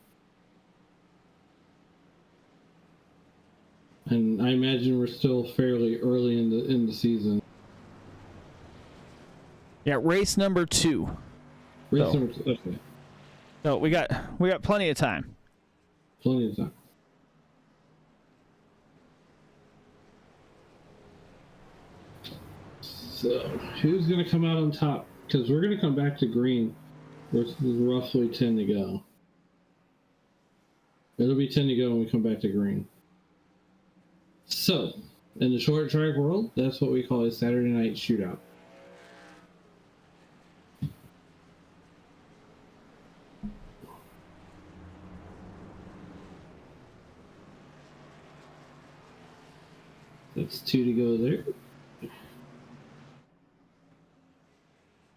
And I imagine we're still fairly early in the season. Yeah, race number 2. Number 2, okay. No, we got plenty of time. Plenty of time. So, who's going to come out on top? Because we're going to come back to green with roughly 10 to go. It'll be 10 to go when we come back to green. So, in the short track world, that's what we call a Saturday night shootout. That's 2 to go there.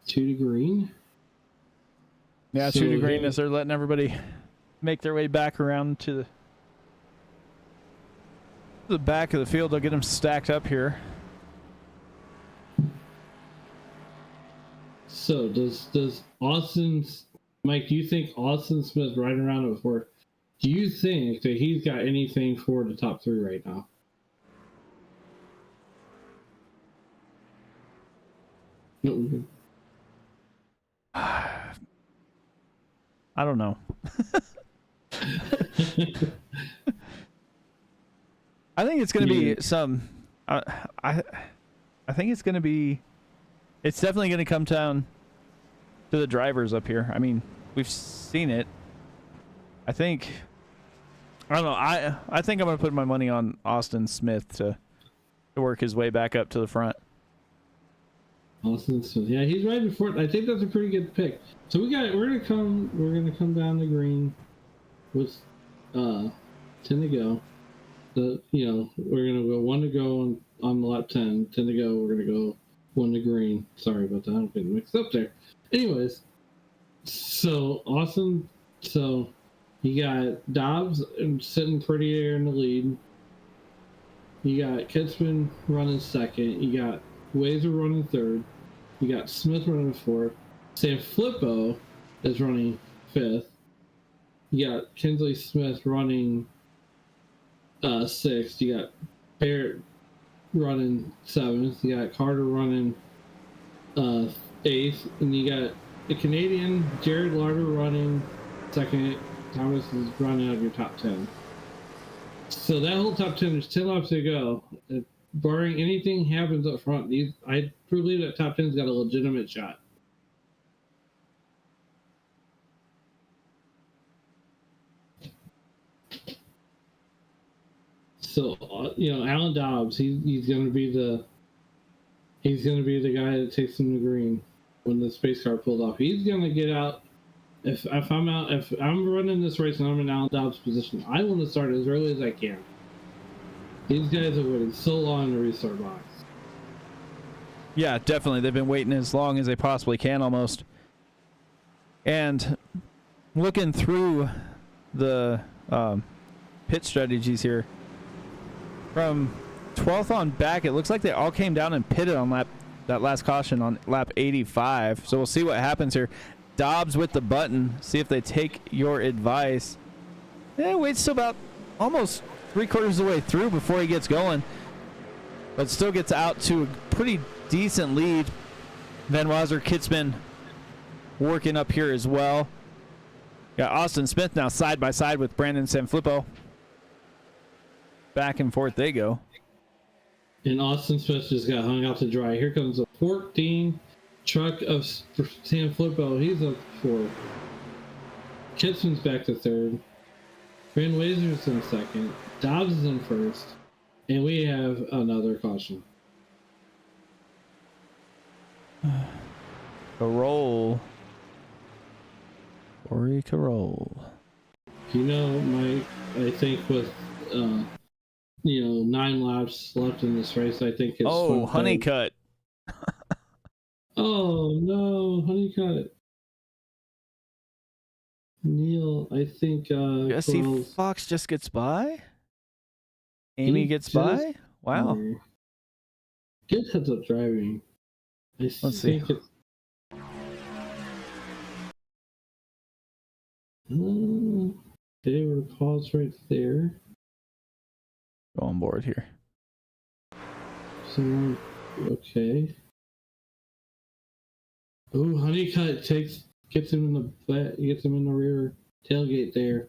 2 to green. Yeah, So 2 to green as they're letting everybody make their way back around to the back of the field. They'll get them stacked up here. So does Mike, do you think Austin Smith riding around at 4? Do you think that he's got anything for the top 3 right now? No. I don't know. I think it's going to be some. I think it's going to be. It's definitely going to come down to the drivers up here. I mean, we've seen it. I think. I don't know. I think I'm going to put my money on Austin Smith to work his way back up to the front. Austin Smith, yeah, he's riding 4th. I think that's a pretty good pick. So we're gonna come down the green. with 10 to go. We're gonna go 1 to go on the lap 10. 10 to go. We're gonna go 1 to green. Sorry about that. I'm getting mixed up there. Anyways, so awesome. So you got Dobbs sitting pretty there in the lead. You got Kitzman running second. You got Wazer running third. You got Smith running fourth. Sam Flippo is running fifth. You got Kinsley Smith running sixth. You got Barrett running seventh. You got Carter running eighth. And you got the Canadian Jared Larder running second. Thomas is running out of your top 10. So that whole top 10, there's 10 laps to go. Barring anything happens up front, I believe that top 10's got a legitimate shot. So Alan Dobbs, he's going to be the guy that takes him to green when the space car pulled off. He's going to get out. If I'm running this race and I'm in Alan Dobbs' position, I want to start as early as I can. These guys have waited so long in the restart box. Yeah, definitely. They've been waiting as long as they possibly can, almost. And looking through the pit strategies here, from 12th on back, it looks like they all came down and pitted on that last caution on lap 85. So we'll see what happens here. Dobbs with the button. See if they take your advice. Waits till about almost 3/4 of the way through before he gets going, but still gets out to a pretty decent lead. Van Wazer, Kitzman working up here as well. Got Austin Smith now side by side with Brandon Sanfilippo. Back and forth they go. And Austin Smith just got hung out to dry. Here comes a 14 truck of Sanfilippo. He's up fourth. Kitzman's back to third. Van Wazer's in second. Dobbs is in first. And we have another caution. Carroll. Corey Carroll. Mike, I think with 9 laps left in this race, I think it's Honeycutt. Oh no, Honeycutt. Neil, I think see Fox just gets by. Amy gets by. Wow. Good heads up driving. Let's see. They were paused right there. Go on board here. So, okay. Oh, Honeycutt gets him in the back, gets him in the rear tailgate there.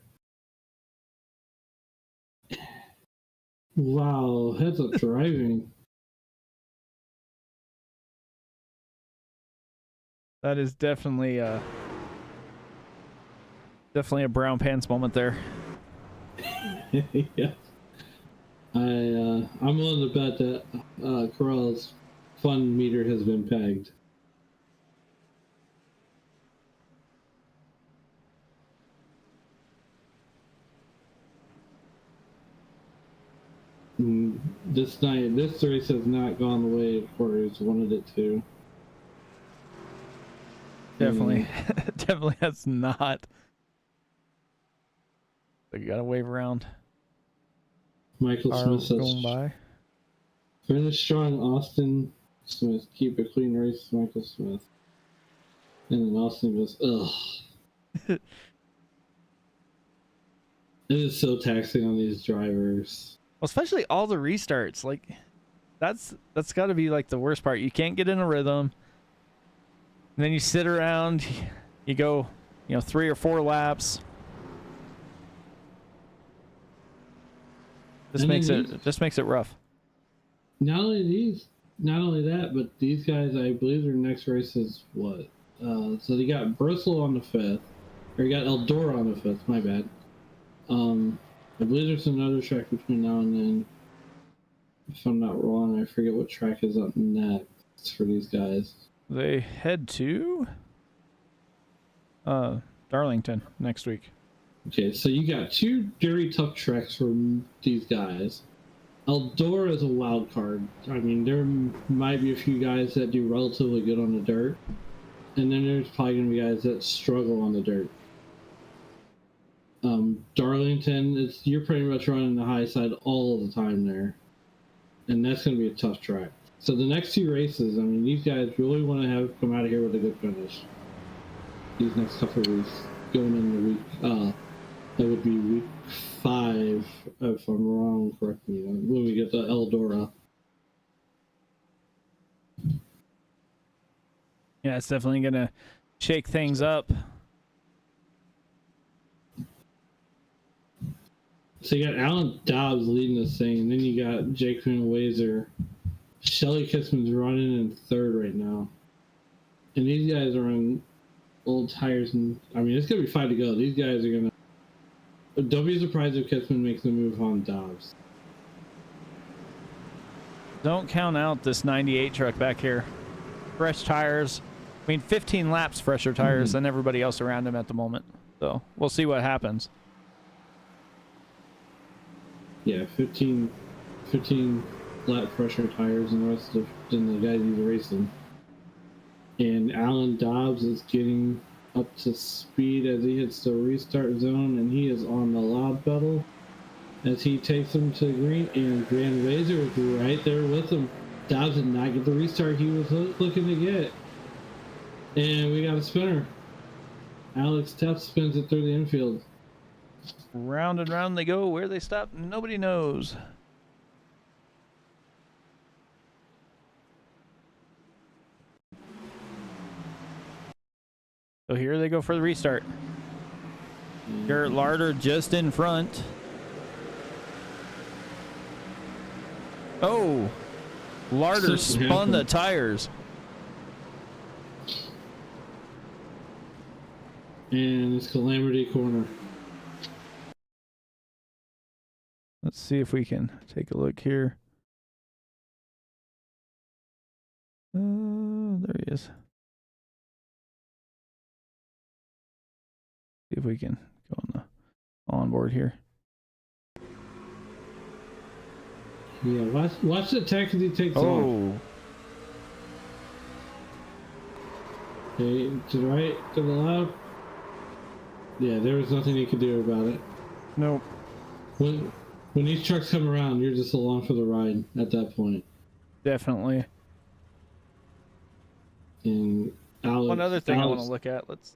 Wow, heads up driving. That is definitely a brown pants moment there. Yeah. I'm willing to bet that Corral's fun meter has been pegged. This race has not gone the way Corey's wanted it to. Definitely, definitely has not. So you gotta wave around. Michael Smith says, going by. Finish strong, Austin Smith. Keep a clean race, Michael Smith. And then Austin goes, ugh. It is so taxing on these drivers. Well, especially all the restarts. Like, that's got to be like the worst part. You can't get in a rhythm. And then you sit around. You go, 3 or 4 laps. Just makes it rough. Not only that, but these guys, I believe their next race is what? So they got Bristol on the 5th, or you got Eldora on the 5th. My bad. I believe there's another track between now and then. If I'm not wrong, I forget what track is up next for these guys. They head to Darlington next week. Okay, so you got two very tough tracks from these guys. Eldora is a wild card. I mean, there might be a few guys that do relatively good on the dirt, and then there's probably going to be guys that struggle on the dirt. Darlington, you're pretty much running the high side all of the time there, and that's going to be a tough track. So the next two races, I mean, these guys really want to come out of here with a good finish. These next couple of weeks, going in the week, that would be week 5, if I'm wrong, correct me, when we get to Eldora. Yeah, it's definitely going to shake things up. So you got Alan Dobbs leading this thing, and then you got Jake Wazer. Shelly Kissman's running in 3rd right now. And these guys are on old tires, and I mean, it's going to be 5 to go. These guys are going to... Don't be surprised if Kissman makes the move on Dobbs. Don't count out this 98 truck back here. Fresh tires. I mean, 15 laps fresher tires than everybody else around him at the moment. So we'll see what happens. Yeah, 15 lap fresher tires and the rest of the guys he's racing. And Alan Dobbs is getting up to speed as he hits the restart zone, and he is on the loud pedal as he takes him to green, and Van Wazer was right there with him. Dobbs did not get the restart he was looking to get. And we got a spinner. Alex Teff spins it through the infield. Round and round they go. Where they stop, nobody knows. So here they go for the restart. Garrett Larder just in front. Oh, Larder spun the tires. And it's Calamity Corner. Let's see if we can take a look here. There he is. See if we can go on the onboard here. Yeah, watch the attack as he takes off. Oh, Okay, to the right, to the left. Yeah, there was nothing he could do about it. nope. When these trucks come around, you're just along for the ride at that point. Definitely. And Alex, One other thing I want to look at. Let's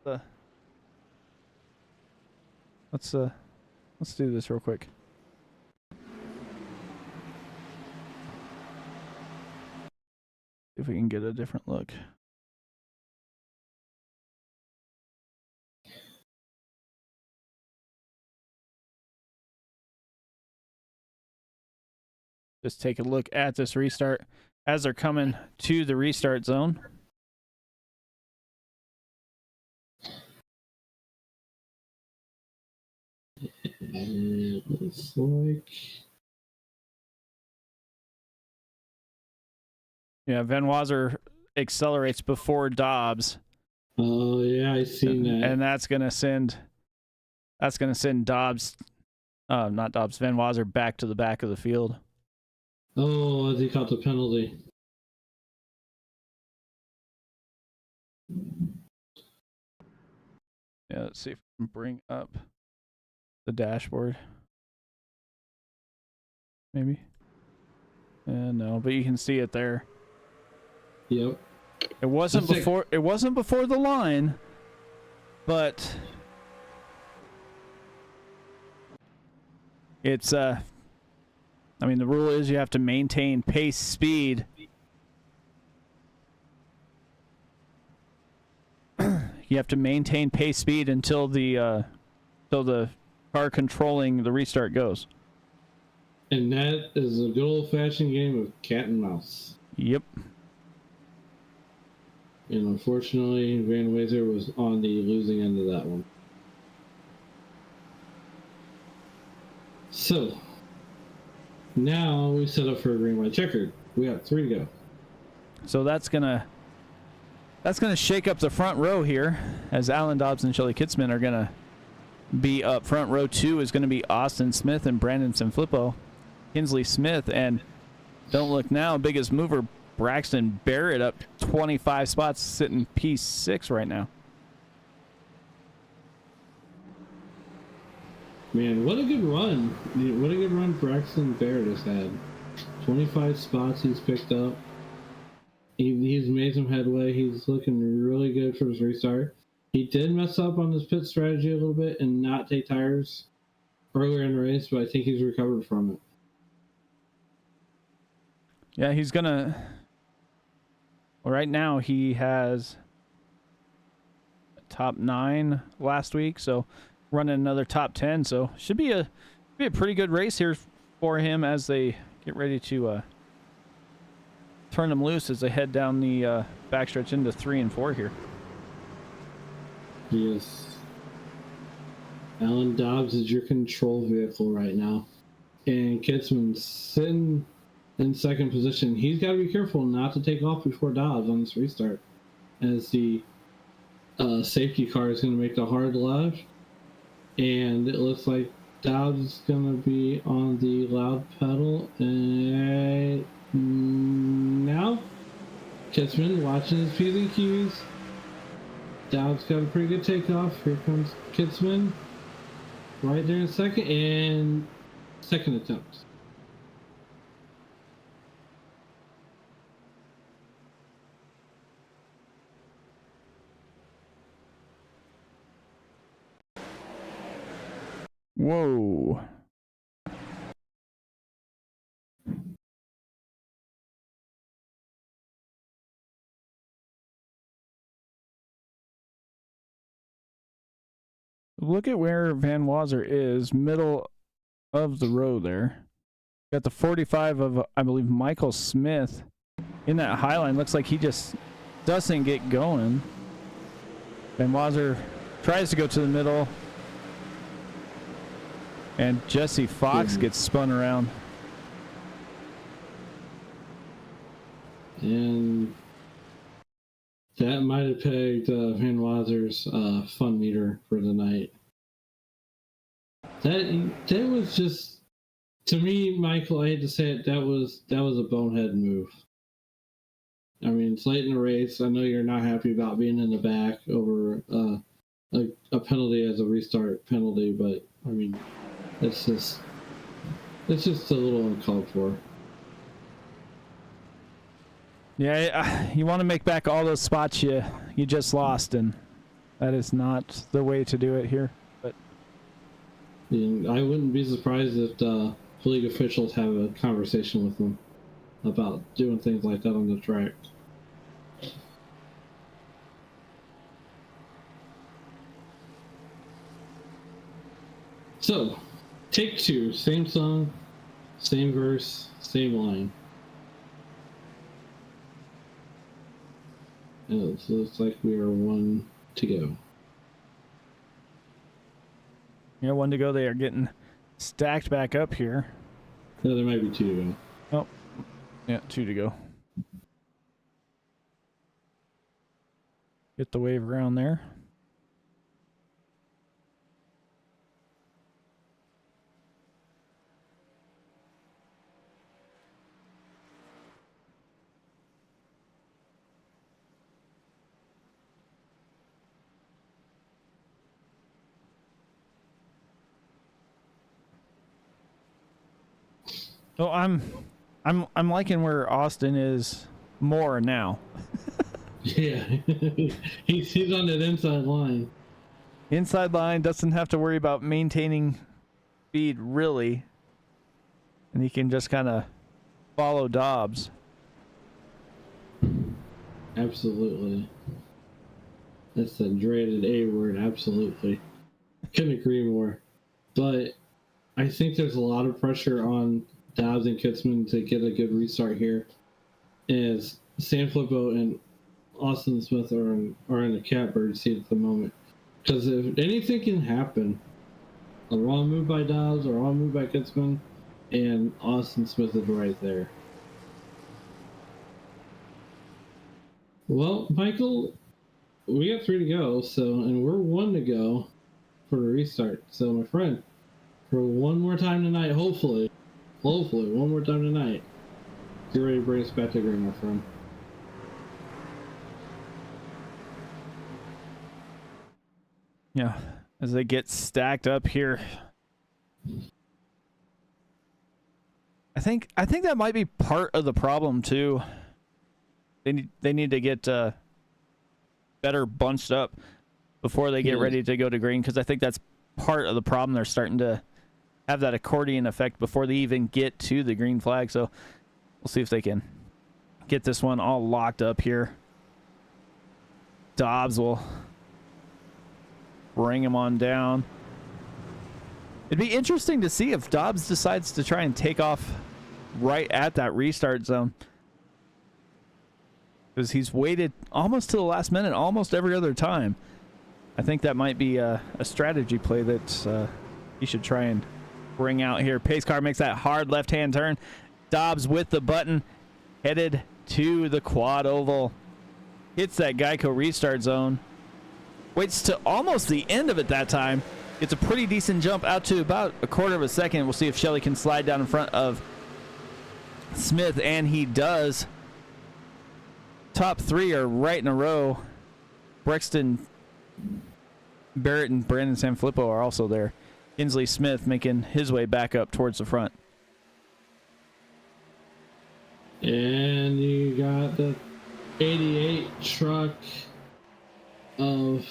do this real quick. See if we can get a different look. Just take a look at this restart as they're coming to the restart zone. It looks like... Yeah, Van Wazer accelerates before Dobbs. Oh yeah, I seen that. And that's gonna send Dobbs, not Dobbs, Van Wazer back to the back of the field. Oh, as he caught the penalty. Yeah, let's see if we can bring up the dashboard. Maybe. No, but you can see it there. Yep. It wasn't before. It wasn't before the line, but it's I mean, the rule is you have to maintain pace speed. You have to maintain pace speed until the car controlling the restart goes. And that is a good old-fashioned game of cat and mouse. Yep. And unfortunately, Van Wazer was on the losing end of that one. So, now we set up for a green white checkered. We got 3 to go. So that's gonna shake up the front row here, as Alan Dobbs and Shelly Kitzman are gonna be up front. Row 2 is going to be Austin Smith and Brandon Sanfilippo. Kinsley Smith, and don't look now, biggest mover, Braxton Barrett, up 25 spots, sitting P6 right now. Man, what a good run. What a good run Braxton Barrett has had. 25 spots he's picked up. He's made some headway. He's looking really good for his restart. He did mess up on his pit strategy a little bit and not take tires earlier in the race, but I think he's recovered from it. Yeah, he's going to... Well, right now he has top 9 last week, so running another top 10, so should be a pretty good race here for him as they get ready to turn them loose as they head down the backstretch into 3 and 4 here. Yes. Alan Dobbs is your control vehicle right now. And Kitzman's sitting in second position. He's got to be careful not to take off before Dobbs on this restart, as the safety car is going to make the hard left. And it looks like Dobbs is going to be on the loud pedal. And now, Kitzman watching his P's and Q's. Dobbs got a pretty good takeoff. Here comes Kitzman. Right there in second, and second attempt. Whoa. Look at where Van Wazer is, middle of the row there. Got the 45 of, I believe, Michael Smith in that high line. Looks like he just doesn't get going. Van Wazer tries to go to the middle. And Jesse Fox gets spun around. And that might have pegged Van Wazer's fun meter for the night. That was just, to me, Michael, I hate to say it, that was a bonehead move. I mean, it's late in the race. I know you're not happy about being in the back over a penalty as a restart penalty, but I mean, it's just a little uncalled for. Yeah, you want to make back all those spots you just lost, and that is not the way to do it here. But I wouldn't be surprised if the league officials have a conversation with them about doing things like that on the track. So, take 2, same song, same verse, same line. And it looks like we are 1 to go. yeah, 1 to go. They are getting stacked back up here. No, there might be 2 to go. Oh, yeah, 2 to go. Get the wave around there. So I'm liking where Austin is more now. Yeah, he's on that inside line. Inside line, doesn't have to worry about maintaining speed really, and he can just kind of follow Dobbs. Absolutely. That's the dreaded A word, absolutely. Couldn't agree more. But I think there's a lot of pressure on Dobbs and Kitzman to get a good restart here, as Sanfilippo and Austin Smith are in the catbird seat at the moment. Because if anything can happen, a wrong move by Dobbs or a wrong move by Kitzman, and Austin Smith is right there. Well, Michael, we got 3 to go, and we're 1 to go for the restart. So, my friend, for one more time tonight, hopefully, one more time tonight, you're ready to bring us back to green, my friend. Yeah, as they get stacked up here. I think that might be part of the problem too. They need to get better bunched up before they get ready to go to green, because I think that's part of the problem. They're starting to have that accordion effect before they even get to the green flag. So we'll see if they can get this one all locked up here. Dobbs will bring him on down. It'd be interesting to see if Dobbs decides to try and take off right at that restart zone, because he's waited almost to the last minute almost every other time. I think that might be a strategy play that he should try and bring out here. Pace car makes that hard left-hand turn. Dobbs with the button, headed to the quad oval. Hits that Geico restart zone. Waits to almost the end of it that time. Gets a pretty decent jump out to about a quarter of a second. We'll see if Shelley can slide down in front of Smith, and he does. Top three are right in a row. Brexton Barrett and Brandon Sanfilippo are also there. Kinsley Smith making his way back up towards the front. And you got the 88 truck of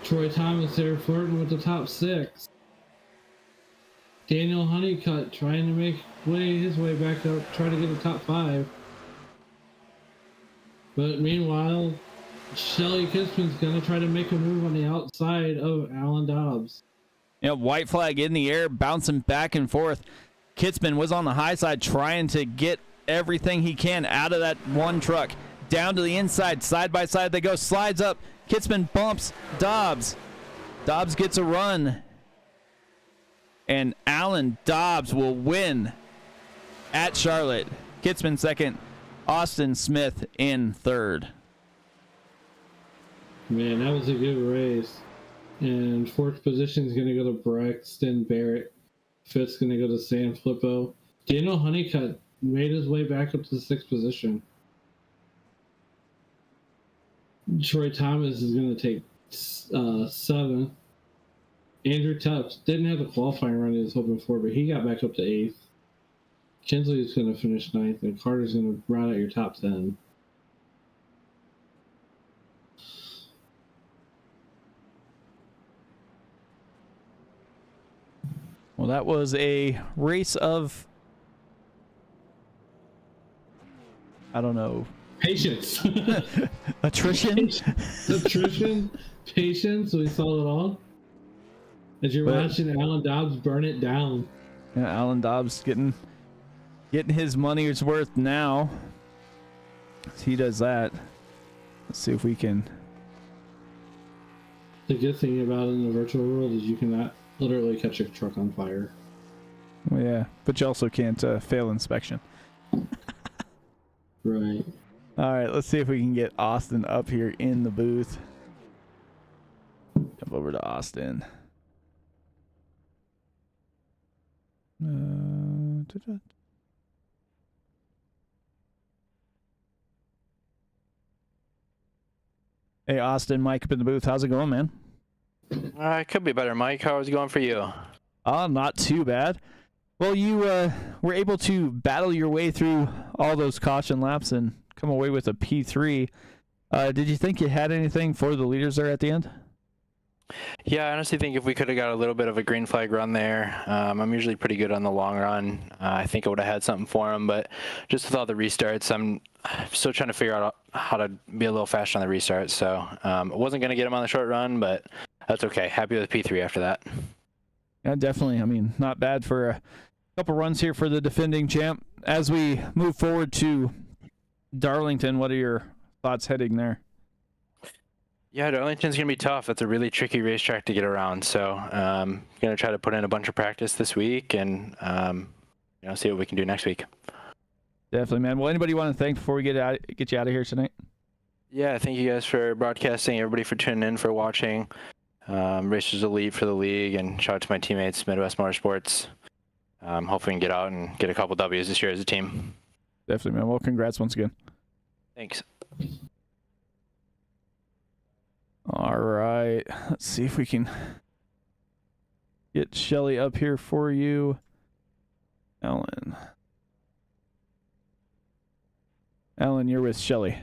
Troy Thomas there flirting with the top six. Daniel Honeycutt trying to make his way back up, try to get the top five. But meanwhile, Shelly Kitzman's going to try to make a move on the outside of Alan Dobbs. Yeah, white flag in the air, bouncing back and forth. Kitzman was on the high side trying to get everything he can out of that one truck. Down to the inside, side by side they go, slides up. Kitzman bumps Dobbs. Dobbs gets a run. And Alan Dobbs will win at Charlotte. Kitzman second, Austin Smith in third. Man, that was a good race. And fourth position is going to go to Braxton Barrett. Fifth's going to go to Sanfilippo. Daniel Honeycutt made his way back up to the sixth position. Troy Thomas is going to take seventh. Andrew Tufts didn't have the qualifying run he was hoping for, but he got back up to eighth. Kinsley is going to finish ninth, and Carter's going to round out your top 10. Well, that was a race of, I don't know. Patience. Attrition? Attrition. Patience. We saw it all. As you're watching Alan Dobbs burn it down. Yeah, Alan Dobbs getting his money's worth now. As he does that. Let's see if we can. The good thing about it in the virtual world is you cannot literally catch a truck on fire. Well, yeah, but you also can't fail inspection. Right. All right, let's see if we can get Austin up here in the booth. Come over to Austin. Hey, Austin, Mike up in the booth. How's it going, man? It could be better, Mike. How is it going for you? Not too bad. Well, you were able to battle your way through all those caution laps and come away with a P3. Did you think you had anything for the leaders there at the end? Yeah, I honestly think if we could have got a little bit of a green flag run there, I'm usually pretty good on the long run. I think I would have had something for them, but just with all the restarts, I'm still trying to figure out how to be a little faster on the restart. So I wasn't going to get him on the short run, but that's okay. Happy with P3 after that. Yeah, definitely. I mean, not bad for a couple runs here for the defending champ. As we move forward to Darlington, what are your thoughts heading there? Yeah, Darlington's going to be tough. It's a really tricky racetrack to get around. So going to try to put in a bunch of practice this week and see what we can do next week. Definitely, man. Well, anybody you want to thank before we get you out of here tonight? Yeah, thank you guys for broadcasting, everybody for tuning in, for watching. Racers Elite for the league, and shout out to my teammates, Midwest Motorsports. Hopefully we can get out and get a couple W's this year as a team. Definitely, man. Well, congrats once again. Thanks. All right. Let's see if we can get Shelly up here for you. Alan, you're with Shelly.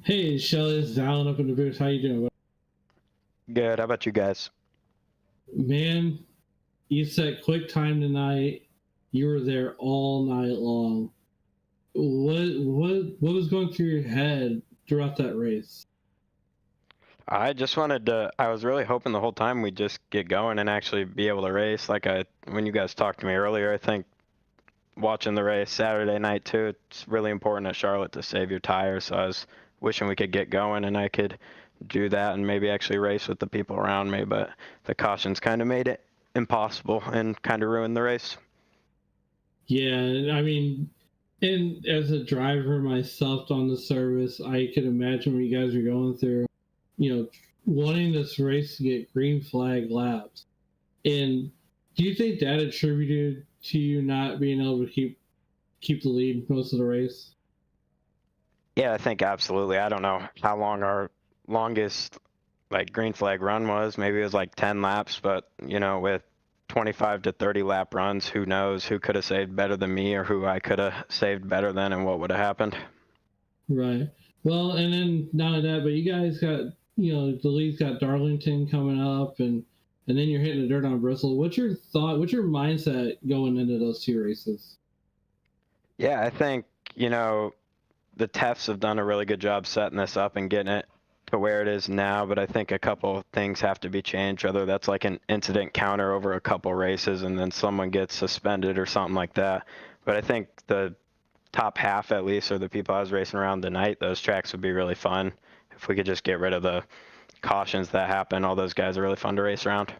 Hey, Shelly, this is Alan up in the booth. How you doing, buddy? Good. How about you guys? Man, you set quick time tonight. You were there all night long. What was going through your head throughout that race? I just wanted to. I was really hoping the whole time we'd just get going and actually be able to race. When you guys talked to me earlier, I think watching the race Saturday night too, it's really important at Charlotte to save your tires. So I was wishing we could get going and I could do that and maybe actually race with the people around me. But the cautions kind of made it impossible and kind of ruined the race. Yeah, I mean, and as a driver myself on the service, I could imagine what you guys are going through. You know, wanting this race to get green flag laps. And do you think that attributed to you not being able to keep the lead most of the race? Yeah, I think absolutely. I don't know how long our longest green flag run was. Maybe it was like 10 laps, but with 25 to 30 lap runs, who knows who could have saved better than me or who I could have saved better than and what would have happened. Right. Well, and then not only that, but you guys got, the league's got Darlington coming up and then you're hitting the dirt on Bristol. What's your mindset going into those two races? Yeah, I think, the Tefs have done a really good job setting this up and getting it to where it is now, but I think a couple things have to be changed, whether that's like an incident counter over a couple races and then someone gets suspended or something like that. But I think the top half, at least, or the people I was racing around tonight, those tracks would be really fun. If we could just get rid of the cautions that happen, all those guys are really fun to race around.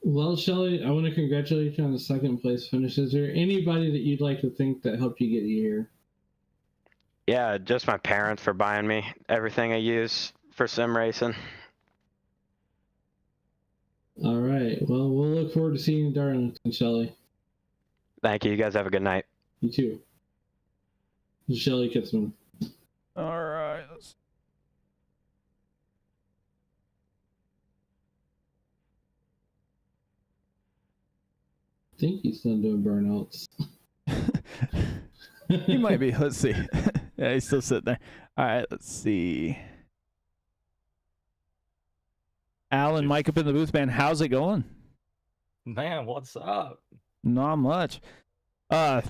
Well, Shelly, I want to congratulate you on the second place finish. Is there anybody that you'd like to thank that helped you get here? Yeah, just my parents for buying me everything I use for sim racing. All right. Well, we'll look forward to seeing you in Darlington, Shelly. Thank you. You guys have a good night. You too. Shelly Kitzman. All right. I think he's done doing burnouts. He might be. Let's see. Yeah, he's still sitting there. All right, let's see. Alan, Mike up in the booth, man. How's it going? Man, what's up? Not much. Well,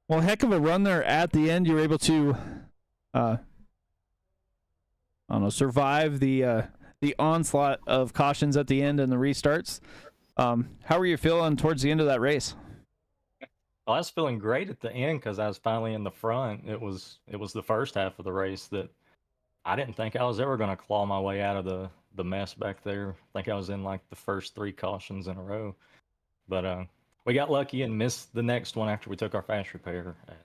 heck of a run there at the end. You were able to, I don't know, survive the onslaught of cautions at the end and the restarts. How were you feeling towards the end of that race? Well, I was feeling great at the end because I was finally in the front. It was the first half of the race that I didn't think I was ever going to claw my way out of the mess back there. I think I was in like the first 3 cautions in a row. But we got lucky and missed the next one after we took our fast repair. And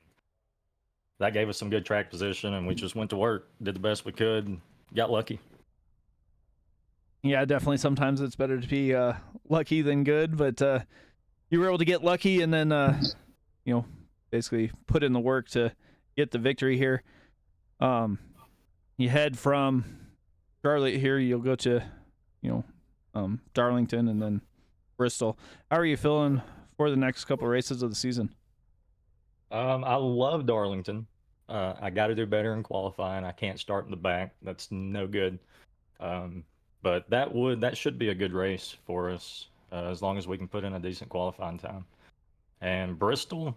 that gave us some good track position, and we just went to work, did the best we could, and got lucky. Yeah, definitely. Sometimes it's better to be lucky than good, but you were able to get lucky and then, basically put in the work to get the victory here. You head from Charlotte here, you'll go to, Darlington and then Bristol. How are you feeling for the next couple of races of the season? I love Darlington. I got to do better in qualifying. I can't start in the back. That's no good. But that should be a good race for us as long as we can put in a decent qualifying time. And Bristol,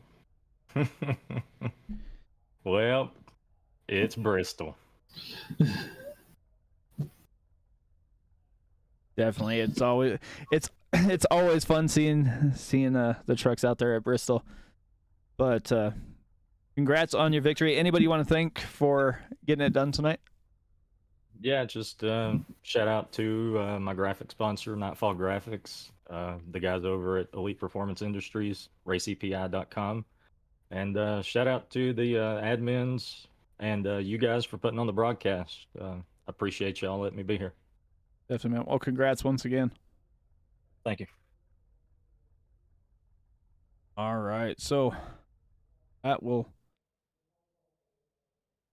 well, it's Bristol. Definitely, it's always fun seeing the trucks out there at Bristol. But congrats on your victory. Anybody you want to thank for getting it done tonight? Yeah, just shout out to my graphic sponsor, Nightfall Graphics, the guys over at Elite Performance Industries, raceepi.com, and shout out to the admins and you guys for putting on the broadcast. Appreciate y'all letting me be here. Definitely, man. Well, congrats once again. Thank you. All right, so that will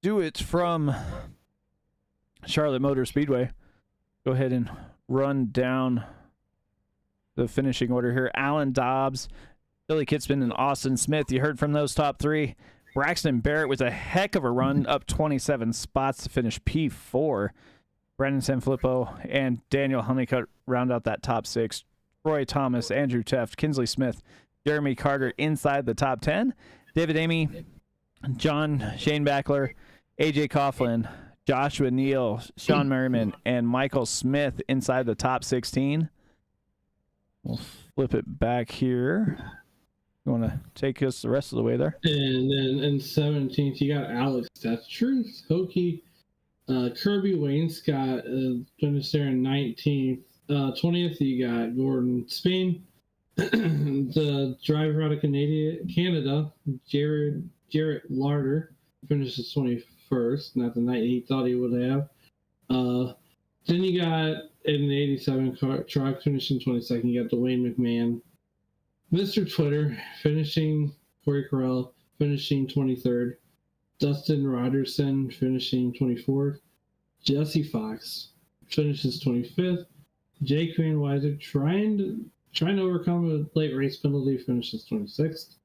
do it from Charlotte Motor Speedway. Go ahead and run down the finishing order here. Alan Dobbs, Billy Kitzman, and Austin Smith. You heard from those top three. Braxton Barrett with a heck of a run, up 27 spots to finish P4. Brandon Sanfilippo and Daniel Honeycutt round out that top six. Troy Thomas, Andrew Teft, Kinsley Smith, Jeremy Carter inside the top 10. David Amy, John Shane Backler, AJ Coughlin, Joshua Neal, Sean Merriman, and Michael Smith inside the top 16. We'll flip it back here. You want to take us the rest of the way there? And then in 17th, you got Alex. That's Truth. Hokie. Kirby Wainscott finished there in 19th. 20th, you got Gordon Spain. The driver out of Canada, Jarrett Larder, finishes 21st. Not the night he thought he would have. Then you got in the 87 truck finishing 22nd. You got Dwayne McMahon. Mr. Twitter finishing, Corey Carell finishing 23rd. Dustin Rogerson finishing 24th. Jesse Fox finishes 25th. Jay Craneweiser trying to overcome a late race penalty, finishes 26th.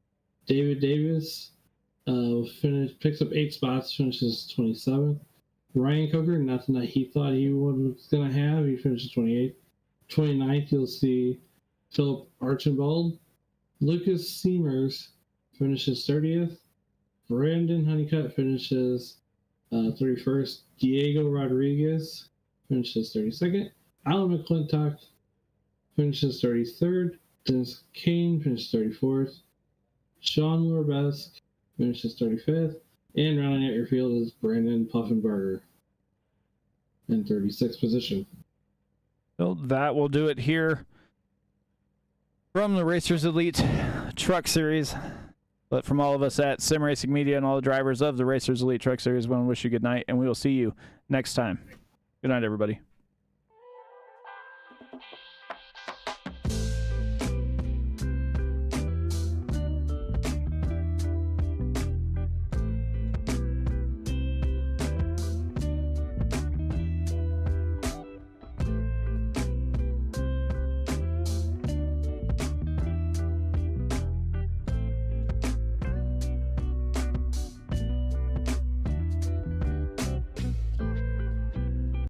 David Davis picks up 8 spots, finishes 27th. Ryan Coker, not the night he thought he was going to have, he finishes 28th. 29th, you'll see Philip Archibald. Lucas Seamers finishes 30th. Brandon Honeycutt finishes 31st. Diego Rodriguez finishes 32nd. Alan McClintock finishes 33rd. Dennis Kane finishes 34th. Sean Lorbesk finishes 35th. And rounding out your field is Brandon Puffenberger in 36th position. So that will do it here from the Racers Elite Truck Series. But from all of us at Sim Racing Media and all the drivers of the Racers Elite Truck Series, we want to wish you good night, and we will see you next time. Good night, everybody.